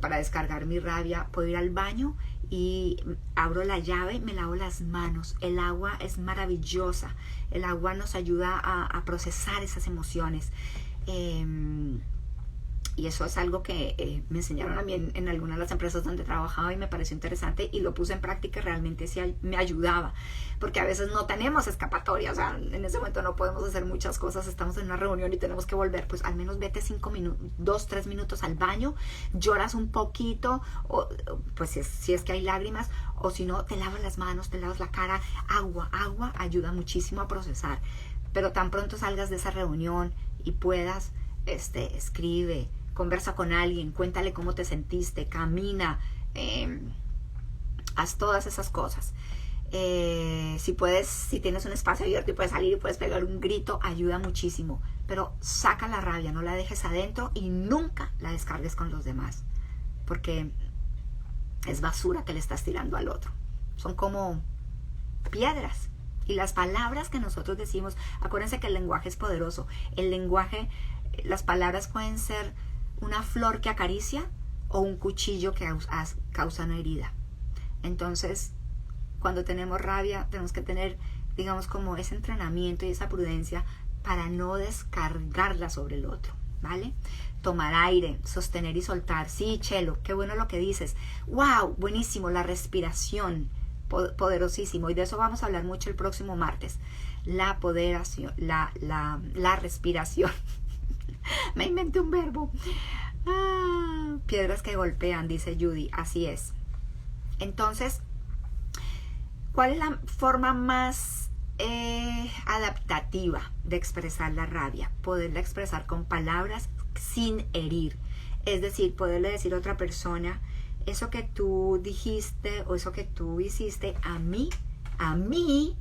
para descargar mi rabia, puedo ir al baño y abro la llave y me lavo las manos. El agua es maravillosa. El agua nos ayuda a procesar esas emociones. Y eso es algo que me enseñaron a mí en algunas de las empresas donde trabajaba y me pareció interesante y lo puse en práctica y realmente sí me ayudaba, porque a veces no tenemos escapatoria, o sea, en ese momento no podemos hacer muchas cosas, estamos en una reunión y tenemos que volver, pues al menos vete 5 minutos, 2, 3 minutos al baño, lloras un poquito, o pues si es que hay lágrimas, o si no, te lavas las manos, te lavas la cara. Agua ayuda muchísimo a procesar, pero tan pronto salgas de esa reunión y puedas, escribe, conversa con alguien, cuéntale cómo te sentiste, camina, haz todas esas cosas. Si puedes, si tienes un espacio abierto y puedes salir y puedes pegar un grito, ayuda muchísimo. Pero saca la rabia, no la dejes adentro y nunca la descargues con los demás, porque es basura que le estás tirando al otro. Son como piedras. Y las palabras que nosotros decimos, acuérdense que el lenguaje es poderoso. El lenguaje, las palabras pueden ser una flor que acaricia o un cuchillo que causa una herida. Entonces, cuando tenemos rabia, tenemos que tener, digamos, como ese entrenamiento y esa prudencia para no descargarla sobre el otro, ¿vale? Tomar aire, sostener y soltar. Sí, Chelo, qué bueno lo que dices. ¡Wow! Buenísimo, la respiración, poderosísimo. Y de eso vamos a hablar mucho el próximo martes. La respiración. Me inventé un verbo. Piedras que golpean, dice Judy. Así es. Entonces, ¿cuál es la forma más adaptativa de expresar la rabia? Poderla expresar con palabras sin herir. Es decir, poderle decir a otra persona, eso que tú dijiste o eso que tú hiciste a mí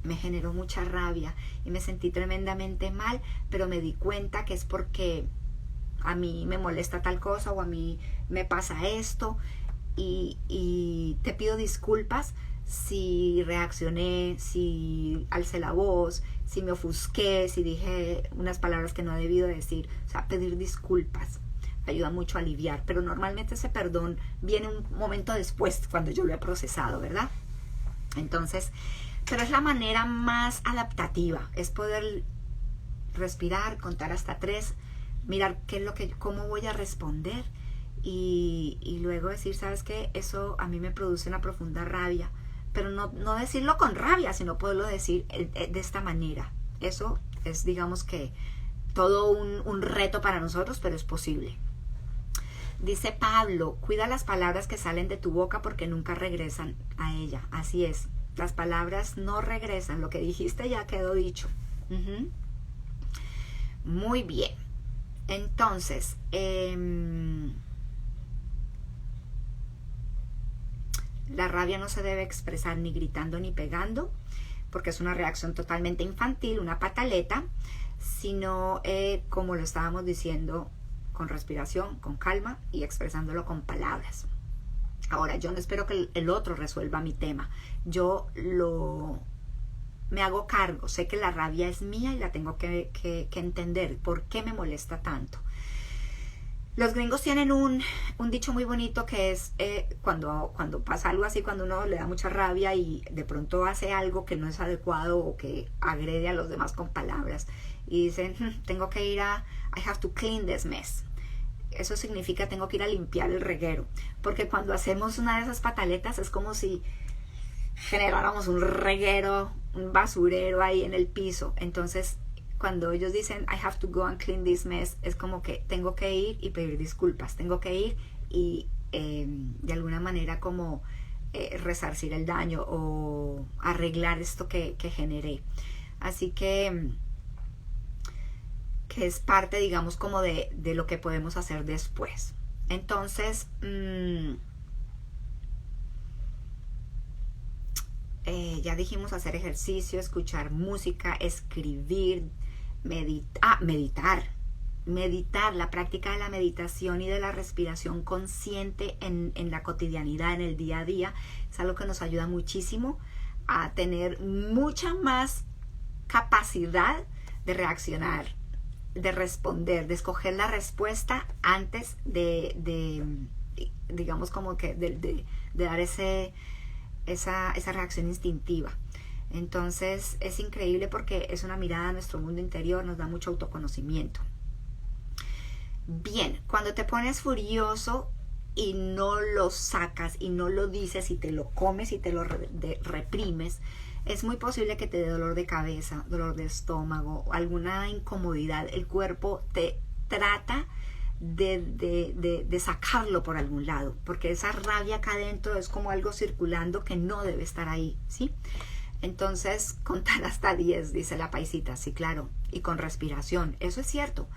me generó mucha rabia y me sentí tremendamente mal, pero me di cuenta que es porque a mí me molesta tal cosa o a mí me pasa esto y te pido disculpas si reaccioné, si alcé la voz, si me ofusqué, si dije unas palabras que no he debido decir. O sea, pedir disculpas ayuda mucho a aliviar, pero normalmente ese perdón viene un momento después, cuando yo lo he procesado, ¿verdad? Entonces, pero es la manera más adaptativa, es poder respirar, contar hasta 3, mirar cómo voy a responder y luego decir, ¿sabes qué? Eso a mí me produce una profunda rabia, pero no decirlo con rabia, sino poderlo decir de esta manera. Eso es, digamos que, todo un reto para nosotros, pero es posible. Dice Pablo, cuida las palabras que salen de tu boca porque nunca regresan a ella. Así es, las palabras no regresan, lo que dijiste ya quedó dicho. Muy bien. Entonces, la rabia no se debe expresar ni gritando ni pegando, porque es una reacción totalmente infantil, una pataleta, sino como lo estábamos diciendo, con respiración, con calma y expresándolo con palabras. Ahora, yo no espero que el otro resuelva mi tema. Yo me hago cargo. Sé que la rabia es mía y la tengo que entender. ¿Por qué me molesta tanto? Los gringos tienen un dicho muy bonito que es cuando pasa algo así, cuando uno le da mucha rabia y de pronto hace algo que no es adecuado o que agrede a los demás con palabras. Y dicen, tengo que ir I have to clean this mess. Eso significa tengo que ir a limpiar el reguero. Porque cuando hacemos una de esas pataletas es como si generáramos un reguero, un basurero ahí en el piso. Entonces, cuando ellos dicen I have to go and clean this mess, es como que tengo que ir y pedir disculpas. Tengo que ir y de alguna manera como resarcir el daño o arreglar esto que generé. Así que es parte, digamos, como de lo que podemos hacer después. Entonces, ya dijimos hacer ejercicio, escuchar música, escribir, meditar. Meditar, la práctica de la meditación y de la respiración consciente en la cotidianidad, en el día a día, es algo que nos ayuda muchísimo a tener mucha más capacidad de reaccionar, de responder, de escoger la respuesta antes digamos como que de dar esa reacción instintiva. Entonces es increíble porque es una mirada a nuestro mundo interior, nos da mucho autoconocimiento. Bien, cuando te pones furioso y no lo sacas y no lo dices y te lo comes y te lo reprimes, es muy posible que te dé dolor de cabeza, dolor de estómago, alguna incomodidad. El cuerpo te trata de sacarlo por algún lado, porque esa rabia acá adentro es como algo circulando que no debe estar ahí, ¿sí? Entonces, contar hasta 10, dice la paisita, sí, claro, y con respiración, eso es cierto.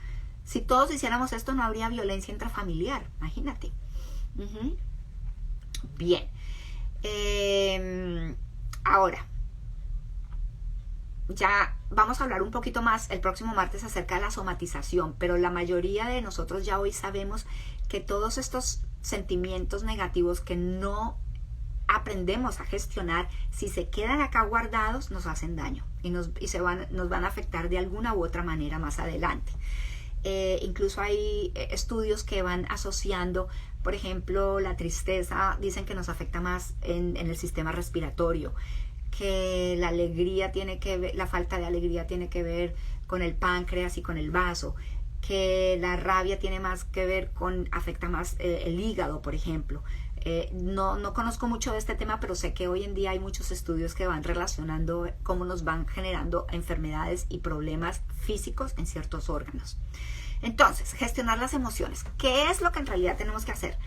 Si todos hiciéramos esto, no habría violencia intrafamiliar, imagínate. Bien. Ahora, ya vamos a hablar un poquito más el próximo martes acerca de la somatización, pero la mayoría de nosotros ya hoy sabemos que todos estos sentimientos negativos que no aprendemos a gestionar, si se quedan acá guardados, nos hacen daño y nos van a afectar de alguna u otra manera más adelante. Incluso hay estudios que van asociando, por ejemplo, la tristeza, dicen que nos afecta más en el sistema respiratorio, que la alegría tiene que ver, la falta de alegría tiene que ver con el páncreas y con el vaso, que la rabia tiene más que ver afecta más el hígado, por ejemplo. No conozco mucho de este tema, pero sé que hoy en día hay muchos estudios que van relacionando cómo nos van generando enfermedades y problemas físicos en ciertos órganos. Entonces, gestionar las emociones. ¿Qué es lo que en realidad tenemos que hacer?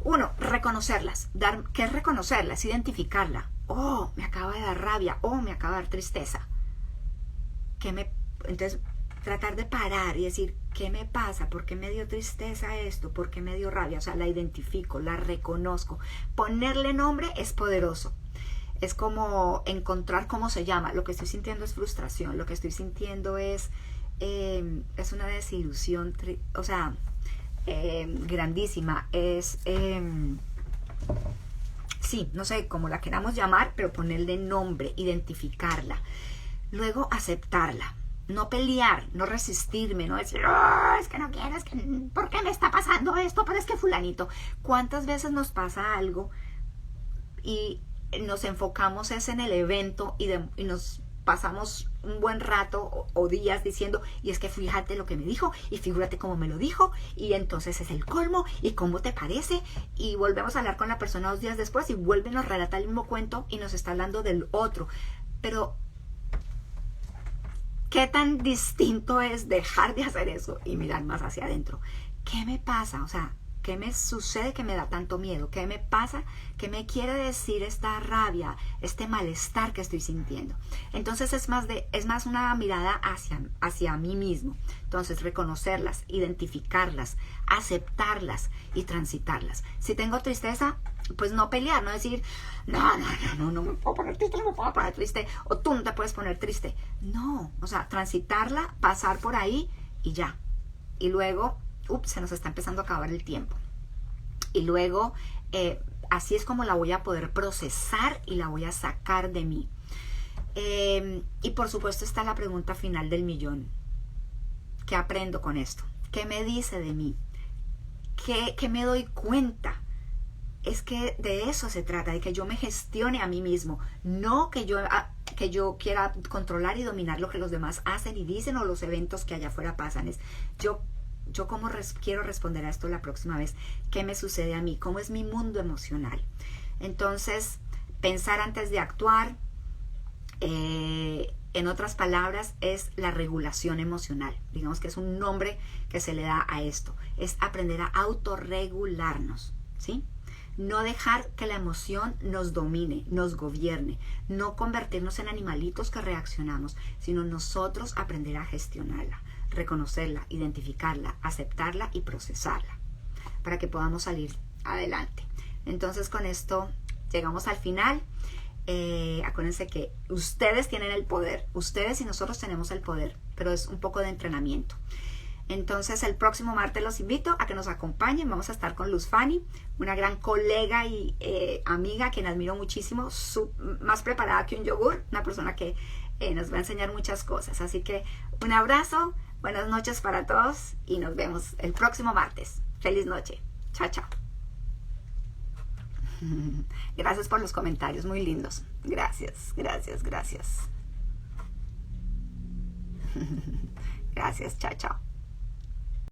Uno, reconocerlas. ¿Qué es reconocerlas? Identificarla. Oh, me acaba de dar rabia. Oh, me acaba de dar tristeza. Entonces, tratar de parar y decir, ¿qué me pasa? ¿Por qué me dio tristeza esto? ¿Por qué me dio rabia? O sea, la identifico, la reconozco. Ponerle nombre es poderoso. Es como encontrar cómo se llama. Lo que estoy sintiendo es frustración. Lo que estoy sintiendo es una desilusión, grandísima. Sí, no sé cómo la queramos llamar, pero ponerle nombre, identificarla. Luego aceptarla. No pelear, no resistirme, no decir, oh, es que no quiero, ¿por qué me está pasando esto? Pero es que fulanito. ¿Cuántas veces nos pasa algo y nos enfocamos en el evento y nos pasamos un buen rato o días diciendo, y es que fíjate lo que me dijo, y figúrate cómo me lo dijo, y entonces es el colmo, y cómo te parece, y volvemos a hablar con la persona 2 días después y vuelve, nos relata el mismo cuento y nos está hablando del otro. Pero ¿qué tan distinto es dejar de hacer eso y mirar más hacia adentro? ¿Qué me pasa? O sea, ¿qué me sucede que me da tanto miedo? ¿Qué me pasa? ¿Qué me quiere decir esta rabia, este malestar que estoy sintiendo? Entonces es más una mirada hacia mí mismo. Entonces reconocerlas, identificarlas, aceptarlas y transitarlas. Si tengo tristeza, pues no pelear, no decir, no me puedo poner triste, no me puedo poner triste, o tú no te puedes poner triste. No, o sea, transitarla, pasar por ahí y ya. Y luego, se nos está empezando a acabar el tiempo. Y luego, así es como la voy a poder procesar y la voy a sacar de mí. Y por supuesto está la pregunta final del millón. ¿Qué aprendo con esto? ¿Qué me dice de mí? ¿Qué me doy cuenta? Es que de eso se trata, de que yo me gestione a mí mismo, no que yo quiera controlar y dominar lo que los demás hacen y dicen o los eventos que allá afuera pasan. Es yo cómo quiero responder a esto la próxima vez, qué me sucede a mí, cómo es mi mundo emocional. Entonces, pensar antes de actuar, en otras palabras, es la regulación emocional. Digamos que es un nombre que se le da a esto. Es aprender a autorregularnos, ¿sí? No dejar que la emoción nos domine, nos gobierne. No convertirnos en animalitos que reaccionamos, sino nosotros aprender a gestionarla, reconocerla, identificarla, aceptarla y procesarla para que podamos salir adelante. Entonces con esto llegamos al final. Acuérdense que ustedes tienen el poder, ustedes y nosotros tenemos el poder, pero es un poco de entrenamiento. Entonces el próximo martes los invito a que nos acompañen. Vamos a estar con Luz Fanny, una gran colega y amiga, quien admiro muchísimo, más preparada que un yogur, una persona que nos va a enseñar muchas cosas. Así que un abrazo, buenas noches para todos y nos vemos el próximo martes. Feliz noche. Chao, chao. Gracias por los comentarios, muy lindos. Gracias, gracias, gracias. Gracias, chao, chao.